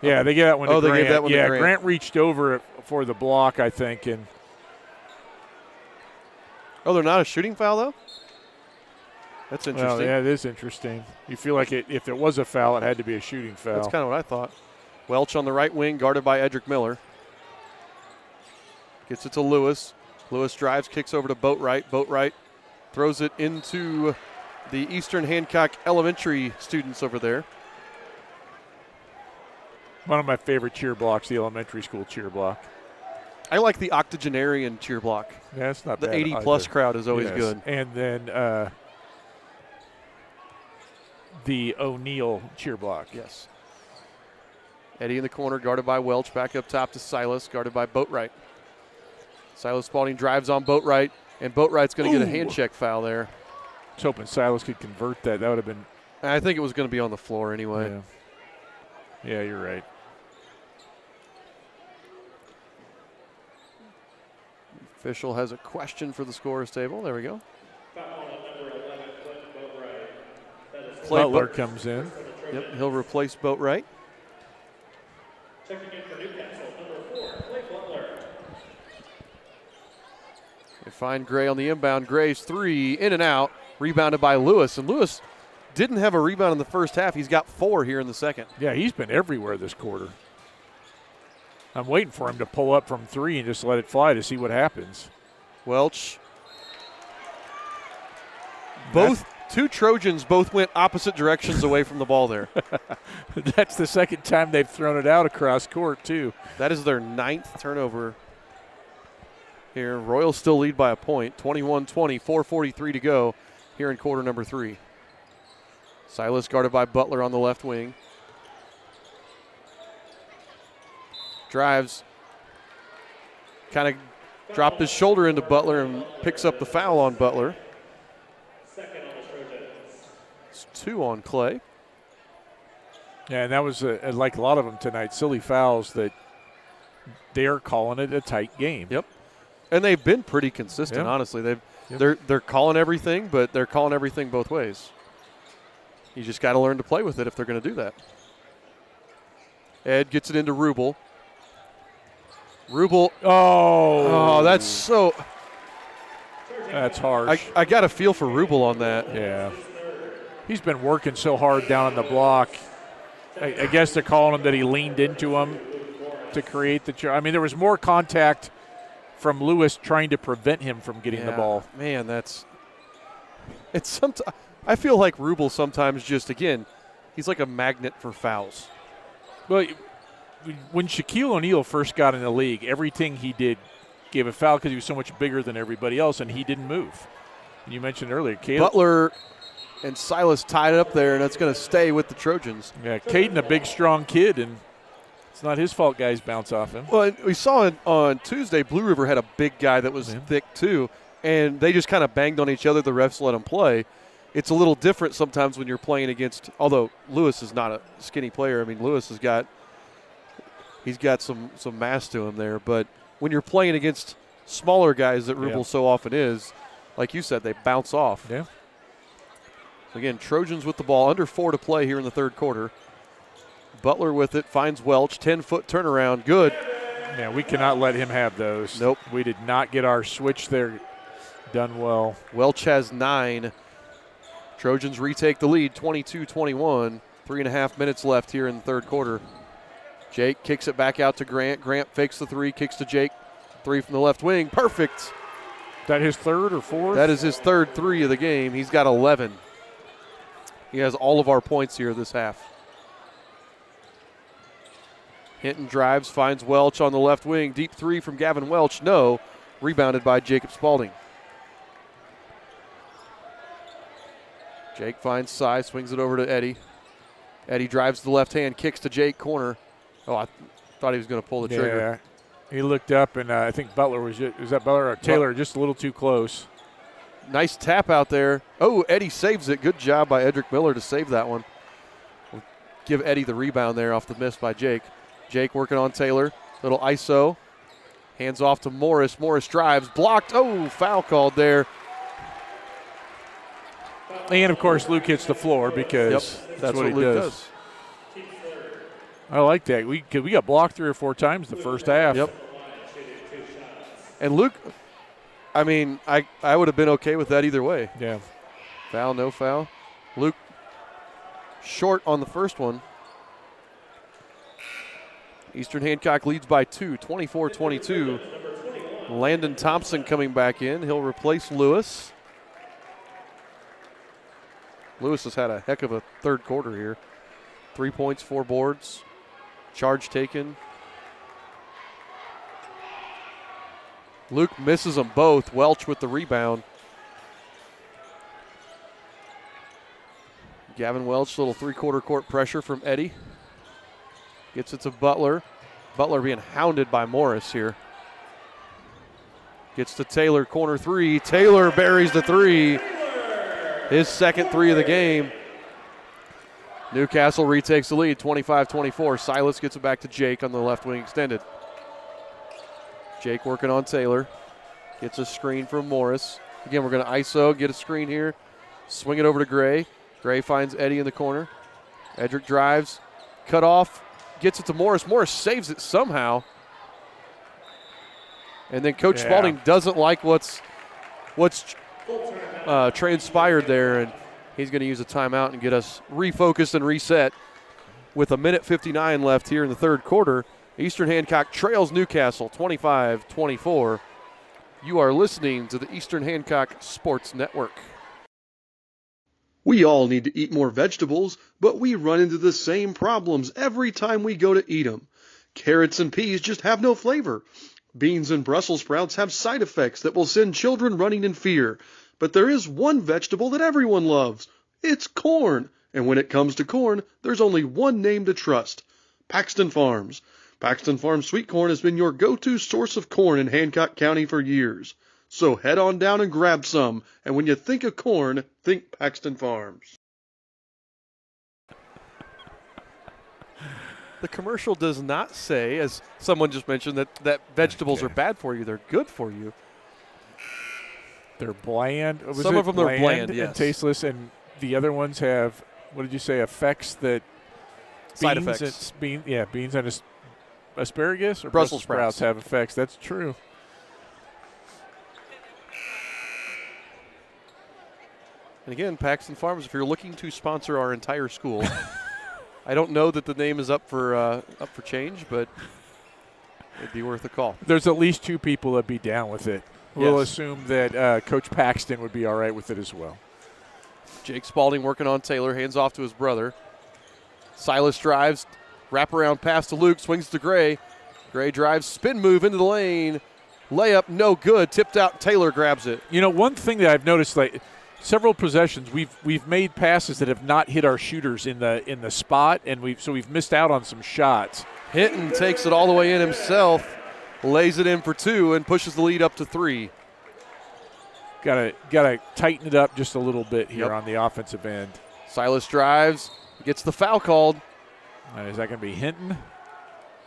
Yeah, they gave that one to Grant. They gave that one to Grant. Grant reached over for the block, I think. And they're not a shooting foul, though? That's interesting. Well, yeah, it is interesting. You feel like if it was a foul, it had to be a shooting foul. That's kind of what I thought. Welch on the right wing, guarded by Edric Miller. Gets it to Lewis. Lewis drives, kicks over to Boatwright. Boatwright throws it into the Eastern Hancock Elementary students over there. One of my favorite cheer blocks, the elementary school cheer block. I like the octogenarian cheer block. Yeah, it's not the bad. The 80-plus crowd is always yes. good. And then the O'Neill cheer block. Yes. Eddie in the corner, guarded by Welch. Back up top to Silas, guarded by Boatwright. Silas Spalding drives on Boatwright, and Boatwright's going to get a hand check foul there. I was hoping Silas could convert that. That would have been. I think it was going to be on the floor anyway. Yeah, you're right. Official has a question for the scorer's table. There we go. Butler comes in. Yep, he'll replace Boatwright. Checking in for Newcastle, number 4, Clay Butler. They find Gray on the inbound. Gray's three, in and out, rebounded by Lewis. And Lewis didn't have a rebound in the first half. He's got 4 here in the second. Yeah, he's been everywhere this quarter. I'm waiting for him to pull up from 3 and just let it fly to see what happens. Welch. Two Trojans both went opposite directions away from the ball there. That's the second time they've thrown it out across court, too. That is their 9th turnover here. Royals still lead by a point, 21-20, 4:43 to go here in quarter number 3. Silas guarded by Butler on the left wing. Drives, kind of dropped his shoulder into Butler and picks up the foul on Butler. It's 2 on Clay. Yeah, and that was like a lot of them tonight, silly fouls that they're calling it a tight game. Yep. And they've been pretty consistent, honestly. They're calling everything, but they're calling everything both ways. You just got to learn to play with it if they're going to do that. Ed gets it into Rubel. Rubel. Oh, that's so. That's harsh. I got a feel for Rubel on that. Yeah. He's been working so hard down on the block. I guess they're calling him that he leaned into him to create the. I mean, there was more contact from Lewis trying to prevent him from getting the ball. Man, I feel like Rubel sometimes just, again, he's like a magnet for fouls. Well, when Shaquille O'Neal first got in the league, everything he did gave a foul because he was so much bigger than everybody else, and he didn't move. And you mentioned earlier, Butler and Silas tied it up there, and that's going to stay with the Trojans. Yeah, Caden, a big, strong kid, and it's not his fault guys bounce off him. Well, we saw on Tuesday, Blue River had a big guy that was thick too, and they just kind of banged on each other. The refs let them play. It's a little different sometimes when you're playing against, although Lewis is not a skinny player. I mean, Lewis he's got some mass to him there. But when you're playing against smaller guys that Rubel so often is, like you said, they bounce off. Yeah. Again, Trojans with the ball, under 4 to play here in the third quarter. Butler with it, finds Welch, 10-foot turnaround, good. Yeah, we cannot let him have those. Nope. We did not get our switch there done well. Welch has 9. Trojans retake the lead, 22-21. 3.5 minutes left here in the third quarter. Jake kicks it back out to Grant. Grant fakes the 3, kicks to Jake. 3 from the left wing, perfect. Is that his third or fourth? That is his third 3 of the game. He's got 11. He has all of our points here this half. Hinton drives, finds Welch on the left wing. Deep 3 from Gavin Welch, no. Rebounded by Jacob Spalding. Jake finds Cy, swings it over to Eddie. Eddie drives to the left hand, kicks to Jake, corner. Oh, I thought he was going to pull the trigger. He looked up, and I think Butler was that Butler or Taylor just a little too close. Nice tap out there. Oh, Eddie saves it. Good job by Edric Miller to save that one. We'll give Eddie the rebound there off the miss by Jake. Jake working on Taylor. Little ISO. Hands off to Morris. Morris drives. Blocked. Oh, foul called there. And, of course, Luke hits the floor because that's what he Luke does. I like that. We got blocked 3 or 4 times the first half. Yep. And Luke, I mean, I would have been okay with that either way. Yeah. Foul, no foul. Luke short on the first one. Eastern Hancock leads by 2, 24-22. Landon Thompson coming back in. He'll replace Lewis. Lewis has had a heck of a third quarter here. 3 points, 4 boards. Charge taken. Luke misses them both. Welch with the rebound. Gavin Welch, little 3/4 court pressure from Eddie. Gets it to Butler. Butler being hounded by Morris here. Gets to Taylor, corner 3. Taylor buries the 3. His second 3 of the game. Newcastle retakes the lead, 25-24. Silas gets it back to Jake on the left wing extended. Jake working on Taylor. Gets a screen from Morris. Again, we're going to ISO, get a screen here. Swing it over to Gray. Gray finds Eddie in the corner. Edric drives. Cut off. Gets it to Morris. Morris saves it somehow. And then Coach Spalding doesn't like what's transpired there, and he's going to use a timeout and get us refocused and reset. With 1:59 left here in the third quarter, Eastern Hancock trails Newcastle 25-24. You are listening to the Eastern Hancock Sports Network. We all need to eat more vegetables, but we run into the same problems every time we go to eat them. Carrots and peas just have no flavor. Beans and Brussels sprouts have side effects that will send children running in fear. But there is one vegetable that everyone loves. It's corn. And when it comes to corn, there's only one name to trust: Paxton Farms. Paxton Farms sweet corn has been your go-to source of corn in Hancock County for years. So head on down and grab some. And when you think of corn, think Paxton Farms. The commercial does not say, as someone just mentioned, that vegetables are bad for you. They're good for you. They're bland. Some of them are bland, yes. And tasteless, and the other ones have, what did you say, effects that side effects. Beans and asparagus or Brussels sprouts have effects. That's true. And again, Paxton Farms, if you're looking to sponsor our entire school, I don't know that the name is up for change, but it'd be worth a call. There's at least 2 people that'd be down with it. We'll assume that Coach Paxton would be all right with it as well. Jake Spalding working on Taylor, hands off to his brother. Silas drives, Wraparound pass to Luke, swings to Gray. Gray drives, spin move into the lane. Layup, no good. Tipped out, Taylor grabs it. You know, one thing that I've noticed, like several possessions, we've made passes that have not hit our shooters in the spot, and we've missed out on some shots. Hinton takes it all the way in himself, lays it in for 2, and pushes the lead up to 3. Gotta tighten it up just a little bit here on the offensive end. Silas drives, gets the foul called. Is that going to be Hinton?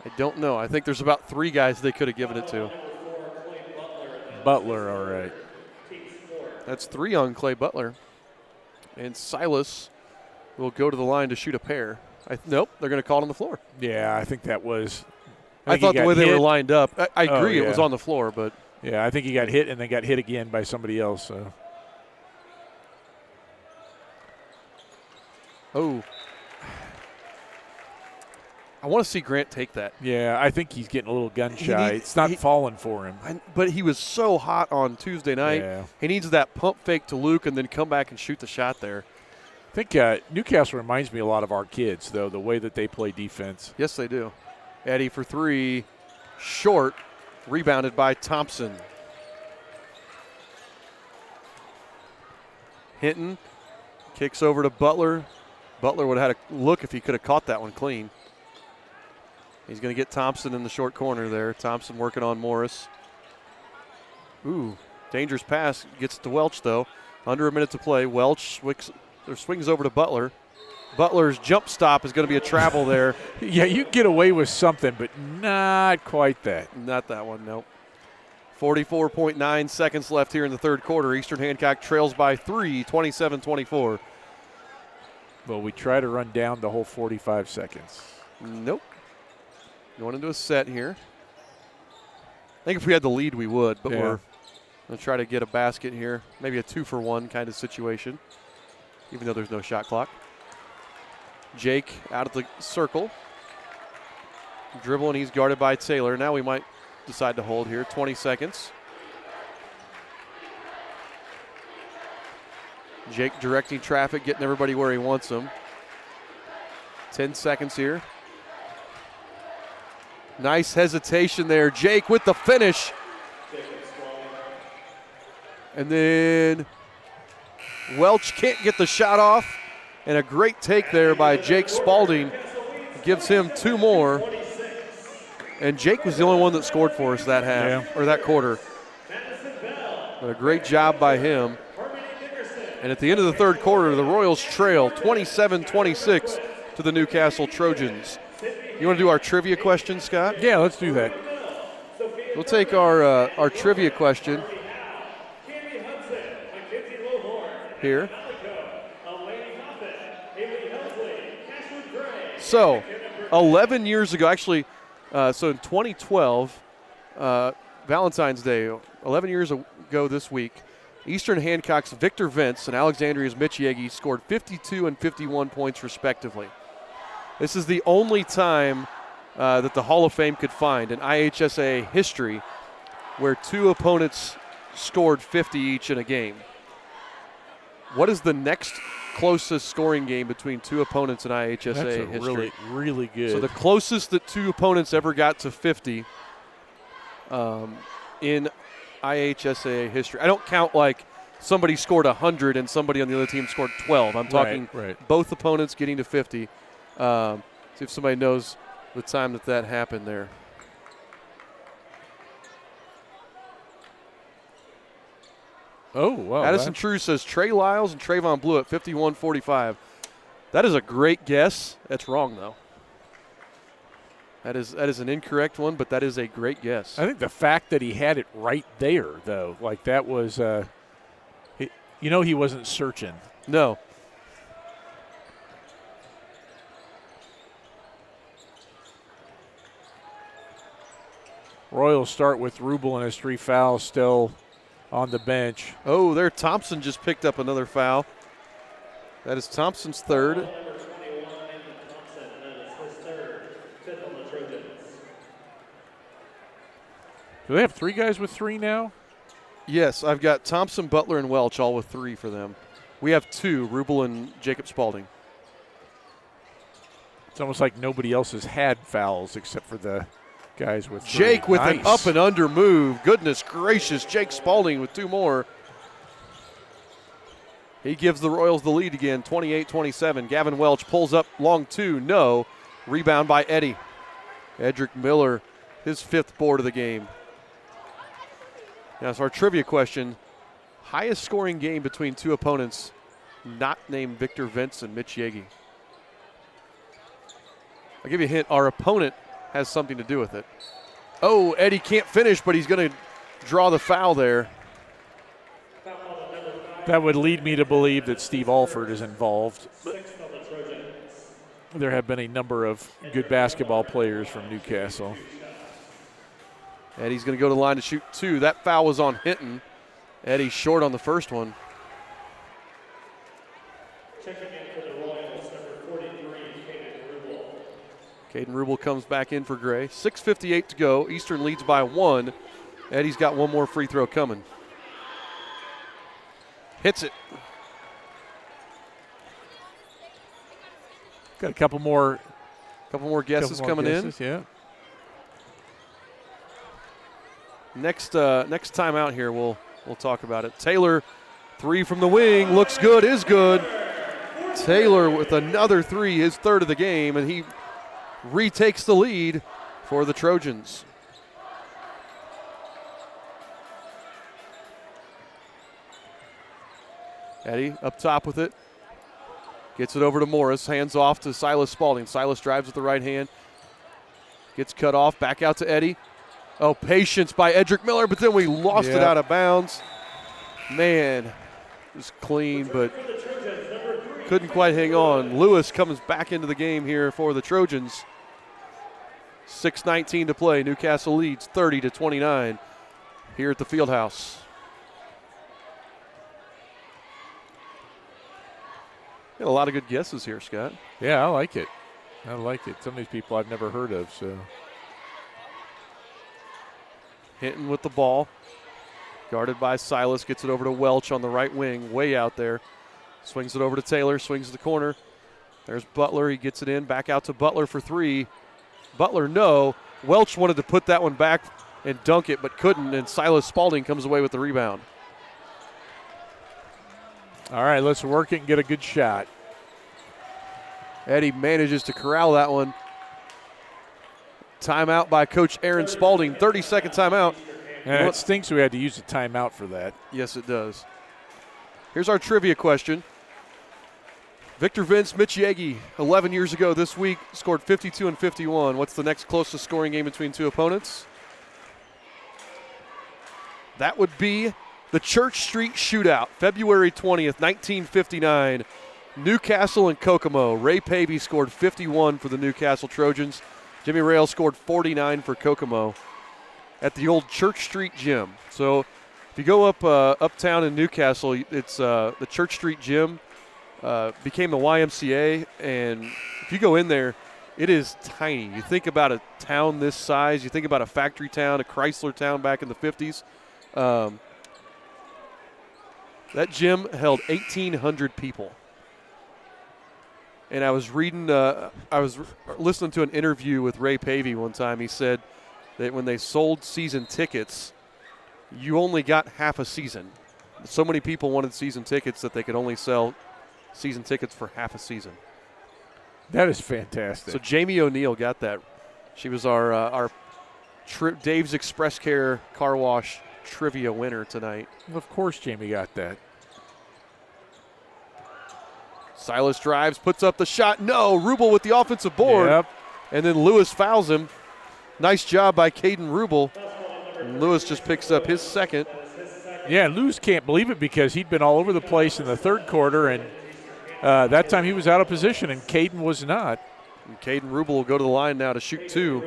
I don't know. I think there's about 3 guys they could have given it to. Butler, all right. That's 3 on Clay Butler. And Silas will go to the line to shoot a pair. Nope, they're going to call it on the floor. Yeah, I think that was. I thought the way they were lined up, I agree it was on the floor, but. Yeah, I think he got hit and then got hit again by somebody else. So. Oh. I want to see Grant take that. Yeah, I think he's getting a little gun shy. It's not falling for him. But he was so hot on Tuesday night. Yeah. He needs that pump fake to Luke and then come back and shoot the shot there. I think Newcastle reminds me a lot of our kids, though, the way that they play defense. Yes, they do. Eddie for 3. Short. Rebounded by Thompson. Hinton kicks over to Butler. Butler would have had a look if he could have caught that one clean. He's going to get Thompson in the short corner there. Thompson working on Morris. Ooh, dangerous pass. Gets it to Welch, though. Under a minute to play. Welch swings over to Butler. Butler's jump stop is going to be a travel there. Yeah, you get away with something, but not quite that. Not that one, nope. 44.9 seconds left here in the third quarter. Eastern Hancock trails by 3, 27-24. Well, we try to run down the whole 45 seconds. Nope. Going into a set here. I think if we had the lead, we would, but we're going to try to get a basket here. Maybe a 2-for-1 kind of situation, even though there's no shot clock. Jake out of the circle. Dribbling, he's guarded by Taylor. Now we might decide to hold here. 20 seconds. Jake directing traffic, getting everybody where he wants them. 10 seconds here. Nice hesitation there. Jake with the finish. And then Welch can't get the shot off. And a great take there by Jake Spalding. Gives him 2 more. And Jake was the only one that scored for us that half, or that quarter. But a great job by him. And at the end of the third quarter, the Royals trail 27-26 to the Newcastle Trojans. You want to do our trivia question, Scott? Yeah, let's do that. We'll take our trivia question here. So, 11 years ago, actually, so in 2012, Valentine's Day, 11 years ago this week, Eastern Hancock's Victor Vince and Alexandria's Mitch Yegi scored 52 and 51 points respectively. This is the only time that the Hall of Fame could find in IHSAA history where 2 opponents scored 50 each in a game. What is the next closest scoring game between 2 opponents in IHSAA history? Really, really good. So the closest that 2 opponents ever got to 50 in IHSAA history. I don't count like somebody scored 100 and somebody on the other team scored 12. I'm talking both opponents getting to 50. See if somebody knows the time that happened there. Oh, wow. Addison True says Trey Lyles and Trayvon Blewett, 51-45. That is a great guess. That's wrong, though. That is an incorrect one, but that is a great guess. I think the fact that he had it right there, though, like that was, he wasn't searching. No. Royals start with Rubel and his 3 fouls still on the bench. Oh, there Thompson just picked up another foul. That is Thompson's 3rd. Do they have 3 guys with 3 now? Yes, I've got Thompson, Butler, and Welch all with 3 for them. We have 2, Rubel and Jacob Spalding. It's almost like nobody else has had fouls except for the guys with Jake with nice. an up and under move. Goodness gracious, Jake Spalding with 2 more. He gives the Royals the lead again, 28-27. Gavin Welch pulls up long 2, no. Rebound by Eddie. Edric Miller, his 5th board of the game. Now, so our trivia question, highest scoring game between 2 opponents not named Victor Vince and Mitch Yagi. I'll give you a hint, our opponent has something to do with it. Oh, Eddie can't finish, but he's going to draw the foul there. That would lead me to believe that Steve Alford is involved. There have been a number of good basketball players from Newcastle. Eddie's going to go to the line to shoot 2. That foul was on Hinton. Eddie short on the first one. Checking in for the Royals, number 43, Caden Rubel. Caden Rubel comes back in for Gray. 6:58 to go. Eastern leads by 1. Eddie's got one more free throw coming. Hits it. Got a couple more guesses coming in. Yeah. Next timeout here, we'll talk about it. Taylor, 3 from the wing, looks good, is good. Taylor with another 3, his 3rd of the game, and he retakes the lead for the Trojans. Eddie up top with it. Gets it over to Morris, hands off to Silas Spalding. Silas drives with the right hand. Gets cut off, back out to Eddie. Oh, patience by Edric Miller, but then we lost it out of bounds. Man, it was clean, but couldn't quite hang on. Lewis comes back into the game here for the Trojans. 6:19 to play. Newcastle leads 30-29 here at the Fieldhouse. Got a lot of good guesses here, Scott. Yeah, I like it. Some of these people I've never heard of. So Hinton with the ball. Guarded by Silas. Gets it over to Welch on the right wing. Way out there. Swings it over to Taylor. Swings to the corner. There's Butler. He gets it in. Back out to Butler for 3. Butler, no. Welch wanted to put that one back and dunk it, but couldn't. And Silas Spalding comes away with the rebound. all right, let's work it and get a good shot. Eddie manages to corral that one. Timeout by Coach Aaron Spalding. 30-second timeout. And it stinks we had to use a timeout for that. Yes, it does. Here's our trivia question. Victor Vince, Mitch Yagi, 11 years ago this week, scored 52 and 51. What's the next closest scoring game between 2 opponents? That would be the Church Street Shootout, February 20th, 1959. Newcastle and Kokomo. Ray Pavey scored 51 for the Newcastle Trojans. Jimmy Rail scored 49 for Kokomo at the old Church Street Gym. So if you go up uptown in Newcastle, it's the Church Street Gym became the YMCA, and if you go in there, it is tiny. You think about a town this size, you think about a factory town, a Chrysler town back in the 50s. That gym held 1,800 people. And I was reading, I was listening to an interview with Ray Pavey one time. He said that when they sold season tickets, you only got half a season. So many people wanted season tickets that they could only sell season tickets for half a season. That is fantastic. So Jamie O'Neill got that. She was our Dave's Express Care Car Wash trivia winner tonight. Well, of course Jamie got that. Silas drives, puts up the shot. No, Rubel with the offensive board. Yep. And then Lewis fouls him. Nice job by Caden Rubel. And Lewis just picks up his second. Yeah, Lewis can't believe it because he'd been all over the place in the third quarter, and that time he was out of position, and Caden was not. And Caden Rubel will go to the line now to shoot 2.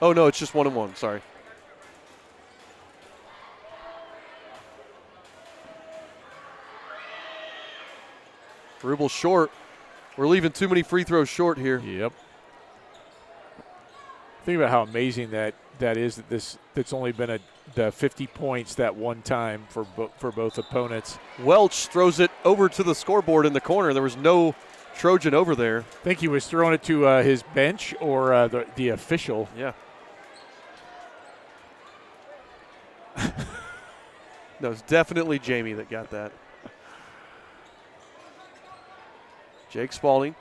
Oh, no, it's just 1-1. Sorry. Rubel short. We're leaving too many free throws short here. Yep. Think about how amazing that is, that that's only been the 50 points that one time for both opponents. Welch throws it over to the scoreboard in the corner. There was no Trojan over there. I think he was throwing it to his bench or the official. Yeah. No, it's definitely Jamie that got that. Jake Spalding.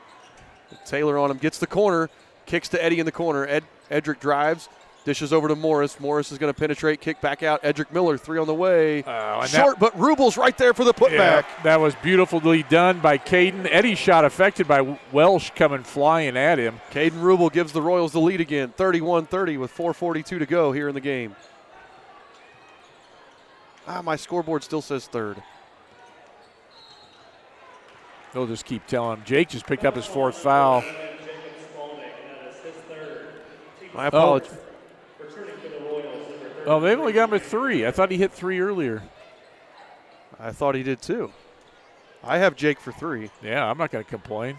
Taylor on him, gets the corner, kicks to Eddie in the corner. Edric drives, dishes over to Morris. Morris is going to penetrate, kick back out. Edric Miller, 3 on the way. Short, but Rubel's right there for the putback. Yeah, that was beautifully done by Caden. Eddie's shot affected by Welsh coming flying at him. Caden Rubel gives the Royals the lead again, 31-30 with 4:42 to go here in the game. My scoreboard still says third. They'll just keep telling him. Jake just picked up his 4th foul. My apologies. Oh, they've only got him at 3. I thought he hit 3 earlier. I thought he did too. I have Jake for 3. Yeah, I'm not going to complain.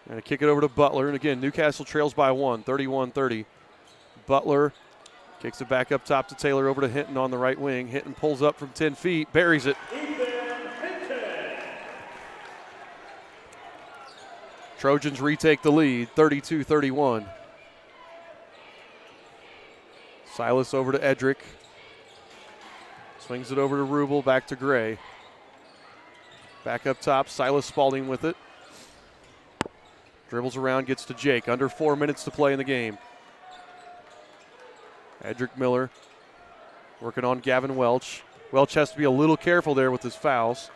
Going to kick it over to Butler. And again, Newcastle trails by 1, 31-30. Butler kicks it back up top to Taylor, over to Hinton on the right wing. Hinton pulls up from 10 feet, buries it. Trojans retake the lead, 32-31. Silas over to Edric. Swings it over to Rubel, back to Gray. Back up top, Silas Spalding with it. Dribbles around, gets to Jake. Under 4 minutes to play in the game. Edric Miller working on Gavin Welch. Welch has to be a little careful there with his fouls.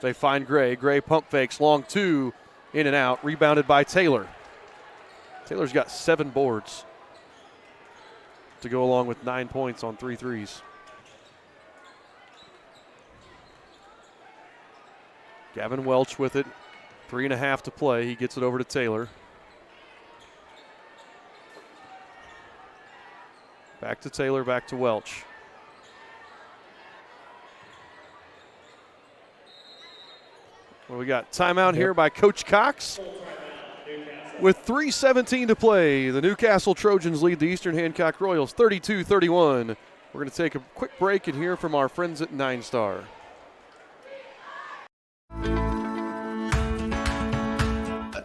They find Gray. Gray pump fakes, long 2, in and out. Rebounded by Taylor. Taylor's got 7 boards to go along with 9 points on 3 threes. Gavin Welch with it. 3.5 to play. He gets it over to Taylor. Back to Taylor, back to Welch. Well, we got timeout here by Coach Cox. With 3:17 to play, the Newcastle Trojans lead the Eastern Hancock Royals 32-31. We're going to take a quick break and hear from our friends at 9 Star.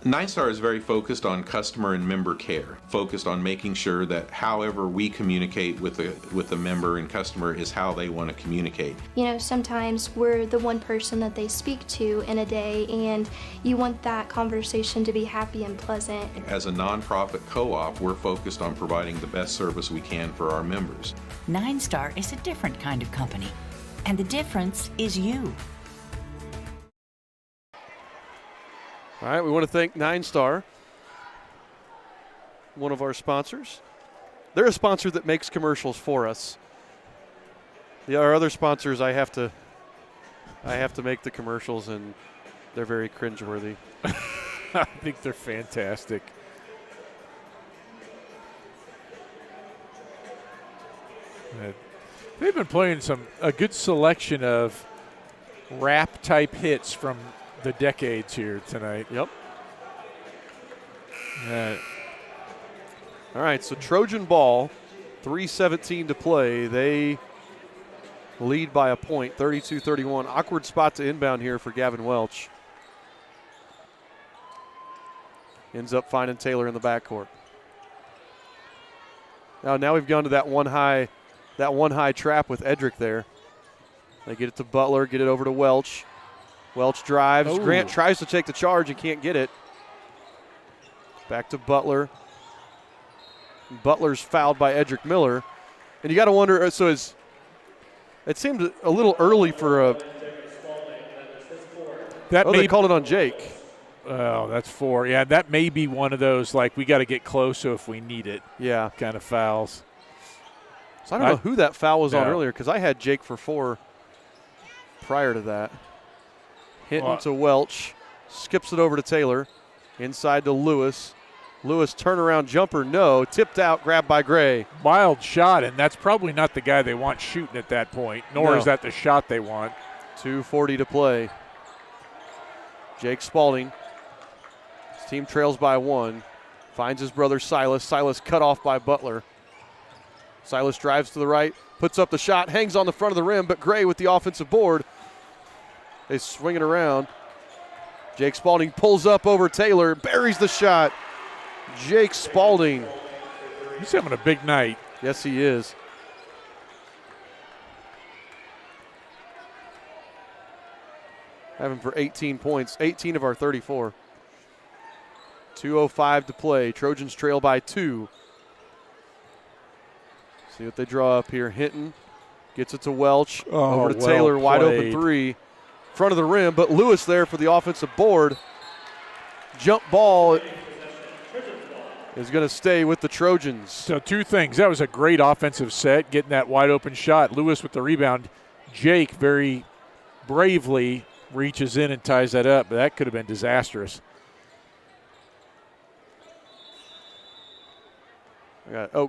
Nine Star is very focused on customer and member care, focused on making sure that however we communicate with the member and customer is how they want to communicate. You know, sometimes we're the one person that they speak to in a day, and you want that conversation to be happy and pleasant. As a nonprofit co-op, we're focused on providing the best service we can for our members. 9 Star is a different kind of company, and the difference is you. All right, we want to thank 9 Star, one of our sponsors. They're a sponsor that makes commercials for us. Our other sponsors, I have to make the commercials, and they're very cringeworthy. I think they're fantastic. They've been playing a good selection of rap type hits from the decades here tonight. Yep. All right, so Trojan ball, 3:17 to play. They lead by a point, 32-31. Awkward spot to inbound here for Gavin Welch. Ends up finding Taylor in the backcourt. Now we've gone to that one high trap with Edric there. They get it to Butler, get it over to Welch. Welch drives. Ooh. Grant tries to take the charge and can't get it. Back to Butler. Butler's fouled by Edric Miller. And you got to wonder, it seemed a little early for a. They called it on Jake. Oh, that's 4. Yeah, that may be one of those, like, we got to get close so if we need it. Yeah. Kind of fouls. So I don't know who that foul was on earlier, because I had Jake for 4 prior to that. Hinton to Welch, skips it over to Taylor, inside to Lewis. Lewis turnaround jumper, no, tipped out, grabbed by Gray. Wild shot, and that's probably not the guy they want shooting at that point, nor is that the shot they want. 2:40 to play. Jake Spalding, his team trails by 1, Finds his brother Silas. Silas cut off by Butler. Silas drives to the right, puts up the shot, hangs on the front of the rim, but Gray with the offensive board. They swing it around. Jake Spalding pulls up over Taylor, buries the shot. Jake Spalding. He's having a big night. Yes, he is. Having for 18 points, 18 of our 34. 2:05 to play. Trojans trail by 2. See what they draw up here. Hinton gets it to Welch. Over to Taylor, wide open 3. Front of the rim, but Lewis there for the offensive board. Jump ball is going to stay with the Trojans. So 2 things. That was a great offensive set, getting that wide open shot. Lewis with the rebound. Jake very bravely reaches in and ties that up, but that could have been disastrous.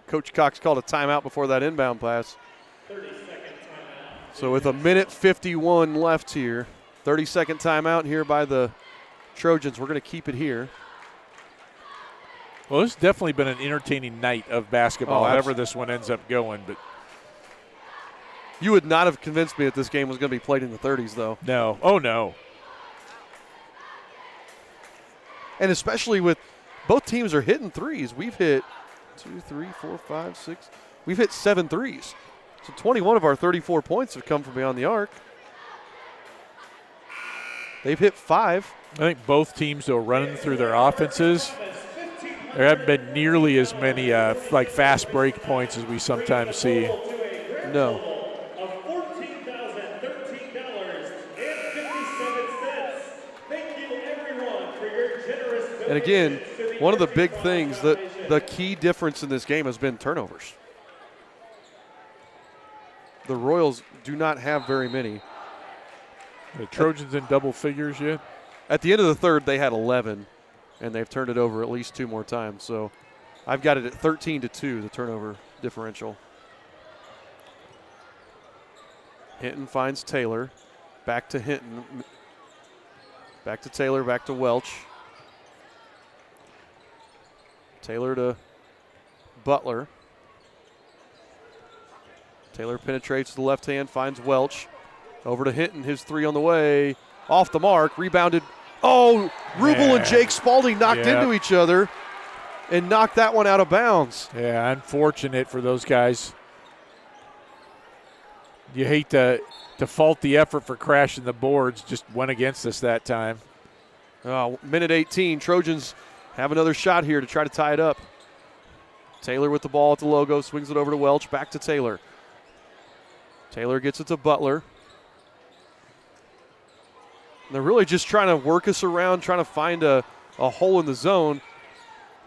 Coach Cox called a timeout before that inbound pass. 30-second timeout. So with 1:51 left here, 30-second timeout here by the Trojans. We're going to keep it here. Well, this has definitely been an entertaining night of basketball, however this one ends up going. But you would not have convinced me that this game was going to be played in the 30s, though. No. Oh, no. And especially with both teams are hitting threes. We've hit 2, 3, 4, 5, 6. We've hit 7 threes. So 21 of our 34 points have come from beyond the arc. They've hit 5. I think both teams, though, running through their offenses, there haven't been nearly as many fast break points as we sometimes see. No. And again, one of the big things, that the key difference in this game has been turnovers. The Royals do not have very many. The Trojans in double figures yet? At the end of the third, they had 11, and they've turned it over at least 2 more times. So I've got it at 13-2, the turnover differential. Hinton finds Taylor. Back to Hinton. Back to Taylor, back to Welch. Taylor to Butler. Taylor penetrates to the left hand, finds Welch. Over to Hinton, his 3 on the way. Off the mark, rebounded. Oh, Rubel and Jake Spalding knocked into each other and knocked that one out of bounds. Yeah, unfortunate for those guys. You hate to fault the effort for crashing the boards, just went against us that time. Minute 18, Trojans have another shot here to try to tie it up. Taylor with the ball at the logo, swings it over to Welch, back to Taylor. Taylor gets it to Butler. And they're really just trying to work us around, trying to find a hole in the zone.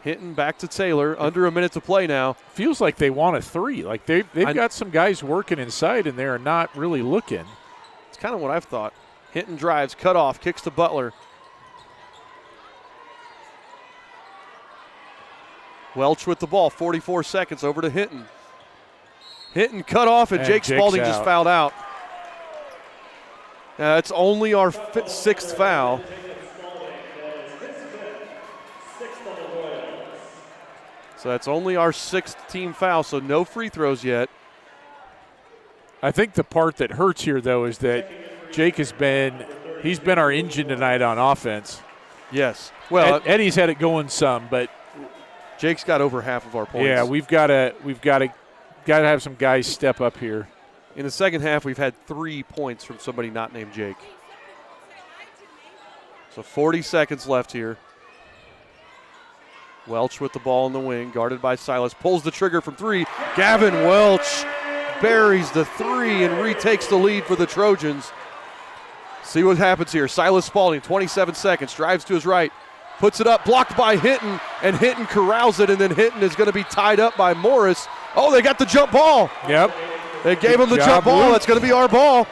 Hinton back to Taylor, under a minute to play now. Feels like they want a 3. Like they've got some guys working inside, and they're not really looking. It's kind of what I've thought. Hinton drives, cut off, kicks to Butler. Welch with the ball, 44 seconds, over to Hinton. Hinton cut off, and Jake Spalding just fouled out. That's only our 6th foul. So that's only our 6th team foul, so no free throws yet. I think the part that hurts here, though, is that Jake he's been our engine tonight on offense. Yes. Well, Eddie's had it going some, but Jake's got over half of our points. Yeah, we've got to have some guys step up here. In the second half, we've had 3 points from somebody not named Jake. So 40 seconds left here. Welch with the ball in the wing, guarded by Silas. Pulls the trigger from 3. Gavin Welch buries the 3 and retakes the lead for the Trojans. See what happens here. Silas Spalding, 27 seconds, drives to his right. Puts it up, blocked by Hinton, and Hinton corrals it, and then Hinton is going to be tied up by Morris. Oh, they got the jump ball. Yep. They gave him the jump ball. That's going to be our ball.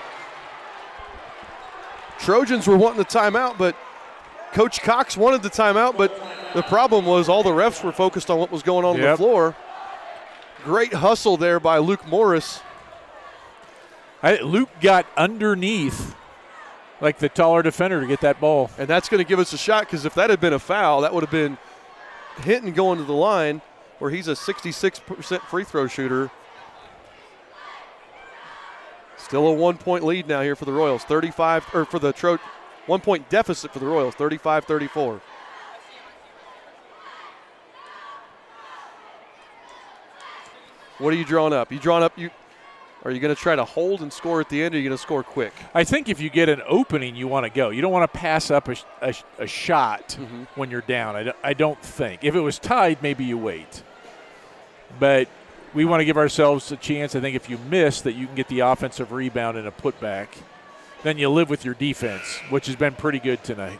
Trojans were wanting the timeout, but Coach Cox wanted the timeout, but the problem was all the refs were focused on what was going on the floor. Great hustle there by Luke Morris. Luke got underneath like the taller defender to get that ball. And that's going to give us a shot, because if that had been a foul, that would have been Hinton going to the line where he's a 66% free throw shooter. Still a 1-point lead now here for the Royals. 1-point deficit for the Royals, 35-34. What are you drawing up? Are you going to try to hold and score at the end, or are you going to score quick? I think if you get an opening, you want to go. You don't want to pass up a shot when you're down. I don't think. If it was tied, maybe you wait. But we want to give ourselves a chance. I think if you miss, that you can get the offensive rebound and a putback. Then you live with your defense, which has been pretty good tonight.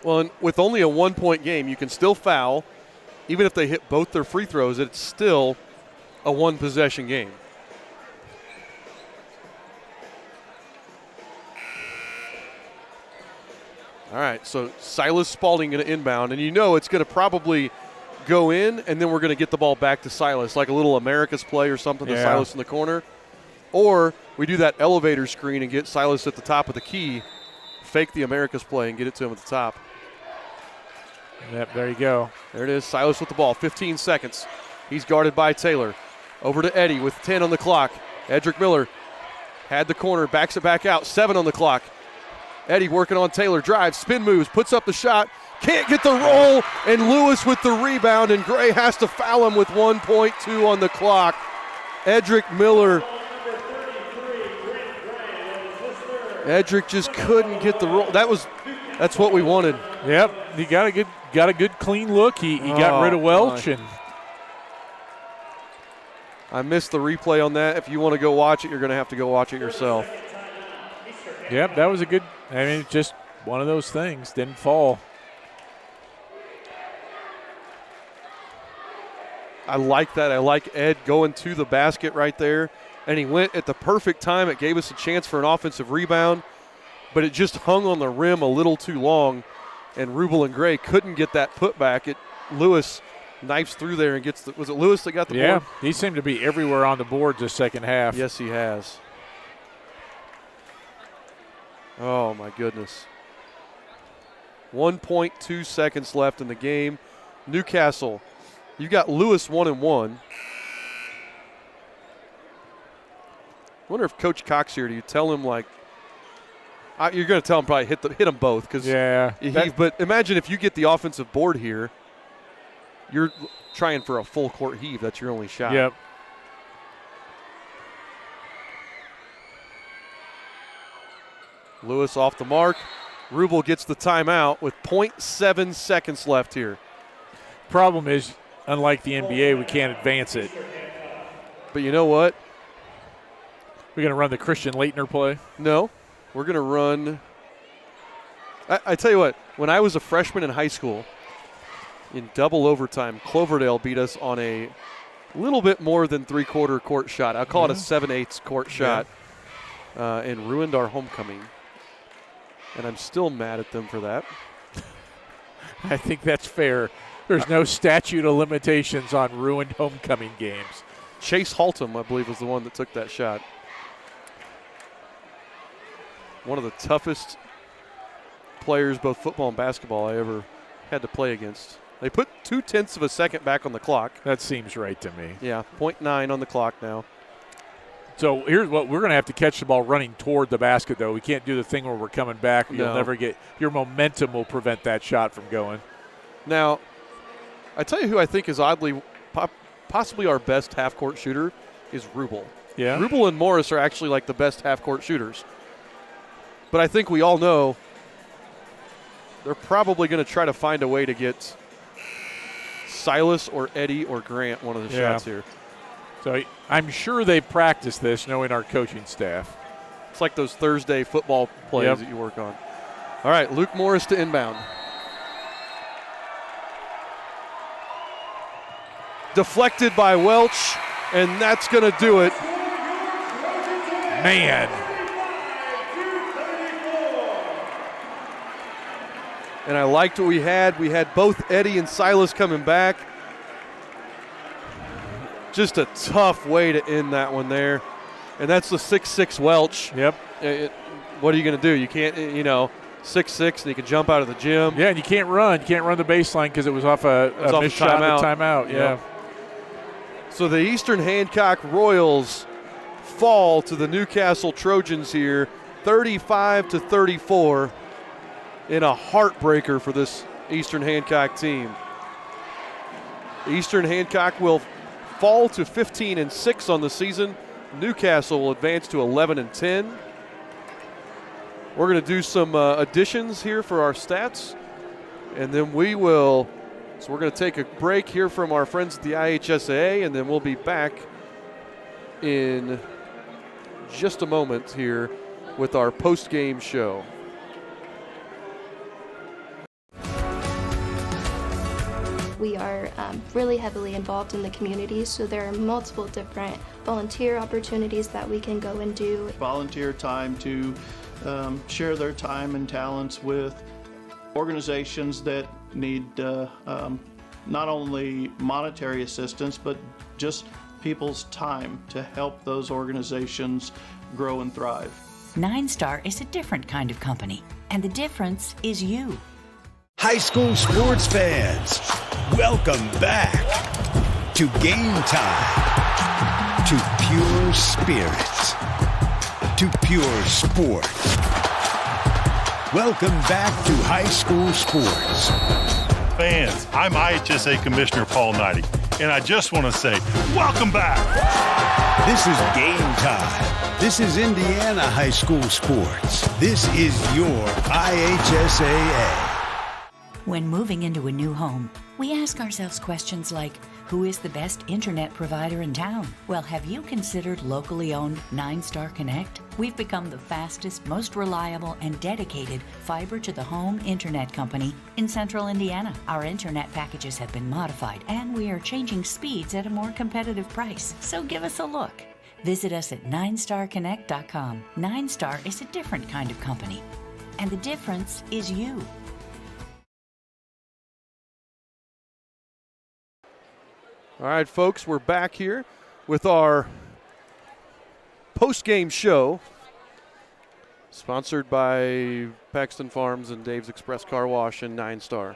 Well, and with only a 1-point game, you can still foul. Even if they hit both their free throws, it's still a one-possession game. All right, so Silas Spalding going to inbound, and you know it's going to probably go in, and then we're going to get the ball back to Silas, like a little America's play or something to Silas in the corner. Or we do that elevator screen and get Silas at the top of the key, fake the America's play, and get it to him at the top. Yep, there you go. There it is, Silas with the ball, 15 seconds. He's guarded by Taylor. Over to Eddie with 10 on the clock. Edric Miller had the corner, backs it back out, 7 on the clock. Eddie working on Taylor, drives, spin moves, puts up the shot, can't get the roll, and Lewis with the rebound, and Gray has to foul him with 1.2 on the clock. Edric Miller. Edric just couldn't get the roll. That's what we wanted. Yep, he got a good clean look. He got rid of Welch, and I missed the replay on that. If you want to go watch it, you're going to have to go watch it yourself. Yep, that was just one of those things. Didn't fall. I like that. I like Ed going to the basket right there, and he went at the perfect time. It gave us a chance for an offensive rebound, but it just hung on the rim a little too long, and Rubel and Gray couldn't get that putback. Lewis knifes through there and gets was it Lewis that got the board? Yeah, he seemed to be everywhere on the board this second half. Yes, he has. Oh, my goodness. 1.2 seconds left in the game. Newcastle, you've got Lewis 1-1. I wonder if Coach Cox here, do you tell him, like, you're going to tell him probably hit them both. But imagine if you get the offensive board here, you're trying for a full court heave. That's your only shot. Yep. Lewis off the mark. Rubel gets the timeout with 0.7 seconds left here. Problem is, unlike the NBA, we can't advance it. But you know what? We're going to run the Christian Leitner play? No. We're going to run – I tell you what, when I was a freshman in high school, in double overtime, Cloverdale beat us on a little bit more than three-quarter court shot. I'll call it a 7/8 court shot, and ruined our homecoming. And I'm still mad at them for that. I think that's fair. There's no statute of limitations on ruined homecoming games. Chase Haltom, I believe, was the one that took that shot. One of the toughest players, both football and basketball, I ever had to play against. They put 0.2 of a second back on the clock. That seems right to me. Yeah, 0.9 on the clock now. So here's what we're going to have to catch the ball running toward the basket, though. We can't do the thing where we're coming back. You'll never get – your momentum will prevent that shot from going. Now, I tell you who I think is oddly possibly our best half-court shooter is Rubel. Yeah. Rubel and Morris are actually like the best half-court shooters. But I think we all know they're probably going to try to find a way to get Silas or Eddie or Grant one of the shots here. So I'm sure they've practiced this, knowing our coaching staff. It's like those Thursday football plays that you work on. All right, Luke Morris to inbound. Deflected by Welch, and that's going to do it. Man. And I liked what we had. We had both Eddie and Silas coming back. Just a tough way to end that one there. And that's the 6'6 Welch. Yep. What are you going to do? You can't, 6'6", and he can jump out of the gym. Yeah, and you can't run. You can't run the baseline because it was off a missed shot and a timeout. Yeah. So the Eastern Hancock Royals fall to the Newcastle Trojans here, 35-34, in a heartbreaker for this Eastern Hancock team. Eastern Hancock will fall to 15-6 on the season. Newcastle will advance to 11-10. We're going to do some additions here for our stats, and then we're going to take a break here from our friends at the IHSAA, and then we'll be back in just a moment here with our post-game show. We are really heavily involved in the community, so there are multiple different volunteer opportunities that we can go and do. Volunteer time to share their time and talents with organizations that need not only monetary assistance, but just people's time to help those organizations grow and thrive. 9-Star is a different kind of company, and the difference is you. High school sports fans, welcome back to Game Time, to pure spirit, to pure sport. Welcome back to high school sports. Fans, I'm IHSA Commissioner Paul Neidig, and I just want to say, welcome back. This is Game Time. This is Indiana high school sports. This is your IHSAA. When moving into a new home, we ask ourselves questions like, who is the best internet provider in town? Well, have you considered locally owned 9-Star Connect? We've become the fastest, most reliable, and dedicated fiber-to-the-home internet company in central Indiana. Our internet packages have been modified, and we are changing speeds at a more competitive price. So give us a look. Visit us at 9starconnect.com. 9-Star is a different kind of company, and the difference is you. All right, folks, we're back here with our post-game show, sponsored by Paxton Farms and Dave's Express Car Wash and 9-Star.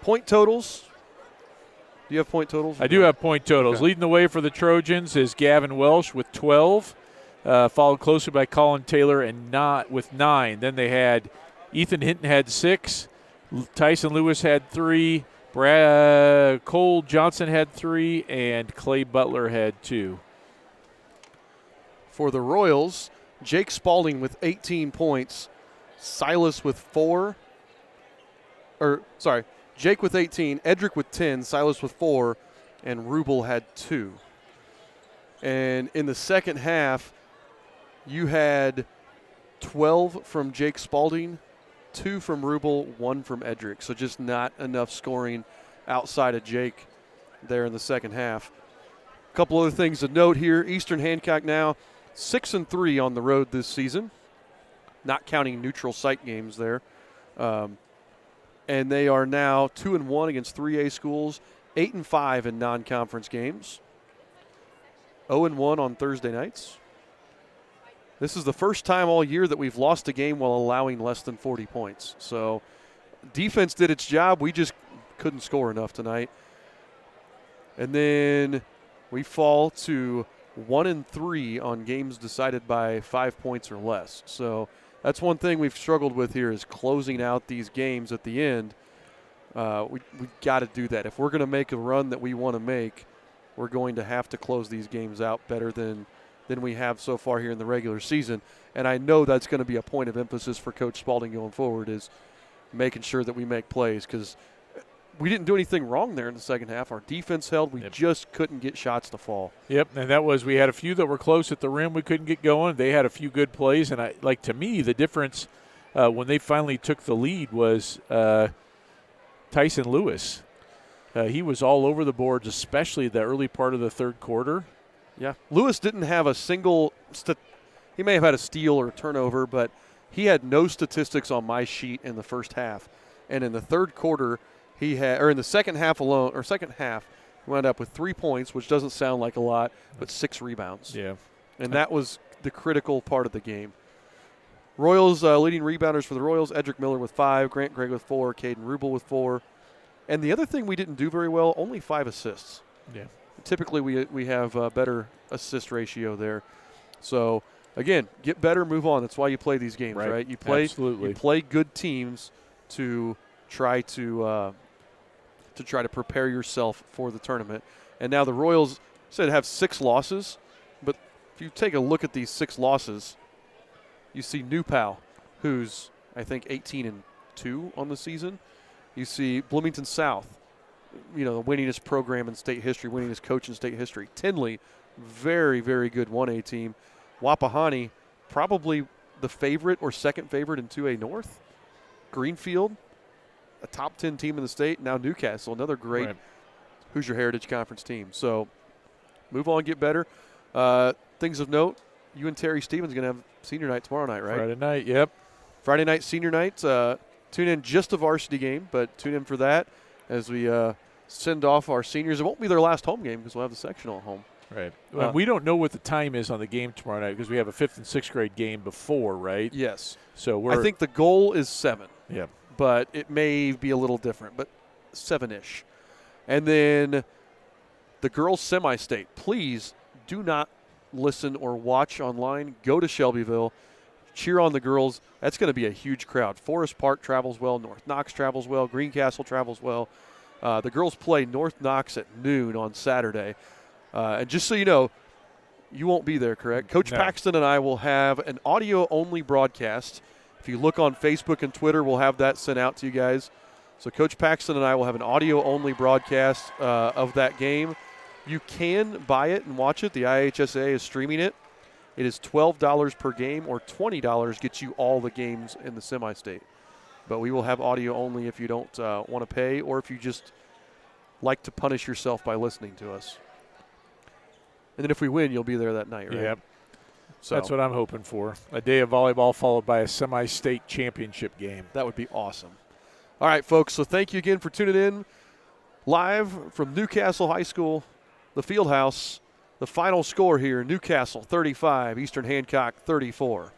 Point totals. Do you have point totals? I do have point totals. Okay. Leading the way for the Trojans is Gavin Welsh with 12, followed closely by Colin Taylor with 9. Then they had Ethan Hinton had 6, Tyson Lewis had 3, Cole Johnson had 3, and Clay Butler had 2. For the Royals, Jake Spalding with 18 points, Silas with 4. Jake with 18, Edric with 10, Silas with 4, and Rubel had 2. And in the second half, you had 12 from Jake Spalding, 2 from Rubel, 1 from Edric. So just not enough scoring outside of Jake there in the second half. A couple other things to note here. Eastern Hancock now 6-3 on the road this season, not counting neutral site games there. And they are now 2-1 against 3A schools, 8-5 in non-conference games, 0-1 on Thursday nights. This is the first time all year that we've lost a game while allowing less than 40 points. So defense did its job. We just couldn't score enough tonight. And then we fall to 1-3 on games decided by 5 points or less. So that's one thing we've struggled with here is closing out these games at the end. We've got to do that. If we're going to make a run that we want to make, we're going to have to close these games out better than we have so far here in the regular season. And I know that's going to be a point of emphasis for Coach Spalding going forward is making sure that we make plays because we didn't do anything wrong there in the second half. Our defense held. We just couldn't get shots to fall. Yep, and we had a few that were close at the rim we couldn't get going. They had a few good plays, and to me, the difference when they finally took the lead was Tyson Lewis. He was all over the boards, especially the early part of the third quarter. Yeah, Lewis didn't have a single he may have had a steal or a turnover, but he had no statistics on my sheet in the first half. And in the third quarter, in the second half, he wound up with 3 points, which doesn't sound like a lot, but 6 rebounds. Yeah. And that was the critical part of the game. Royals leading rebounders for the Royals, Edric Miller with 5, Grant Gregg with 4, Caden Rubel with 4. And the other thing we didn't do very well, only 5 assists. Yeah. Typically we have a better assist ratio there. So, again, get better, move on. That's why you play these games, right? You play good teams to try to prepare yourself for the tournament. And now the Royals said have 6 losses, but if you take a look at these 6 losses, you see New Pal, who's I think 18-2 on the season. You see Bloomington South, the winningest program in state history, winningest coach in state history. Tinley, very, very good 1A team. Wapahani, probably the favorite or second favorite in 2A North. Greenfield, a top 10 team in the state. Now Newcastle, another great Hoosier Heritage Conference team. So move on, get better. Things of note, you and Terry Stevens are going to have senior night tomorrow night, right? Friday night, yep. Friday night, senior night. Tune in, just a varsity game, but tune in for that as we send off our seniors. It won't be their last home game because we'll have the sectional at home. Right. Well, we don't know what the time is on the game tomorrow night because we have a 5th and 6th grade game before, right? Yes. So I think the goal is 7. Yeah. But it may be a little different, but 7-ish. And then the girls semi-state. Please do not listen or watch online. Go to Shelbyville. Cheer on the girls. That's going to be a huge crowd. Forest Park travels well. North Knox travels well. Greencastle travels well. The girls play North Knox at noon on Saturday. And just so you know, you won't be there, correct? Coach Paxton and I will have an audio-only broadcast. If you look on Facebook and Twitter, we'll have that sent out to you guys. So Coach Paxton and I will have an audio-only broadcast of that game. You can buy it and watch it. The IHSA is streaming it. It is $12 per game, or $20 gets you all the games in the semi-state. But we will have audio only if you don't want to pay, or if you just like to punish yourself by listening to us. And then if we win, you'll be there that night, right? Yep. So that's what I'm hoping for. A day of volleyball followed by a semi-state championship game. That would be awesome. All right, folks, so thank you again for tuning in. Live from Newcastle High School, the Fieldhouse. The final score here, Newcastle 35, Eastern Hancock 34.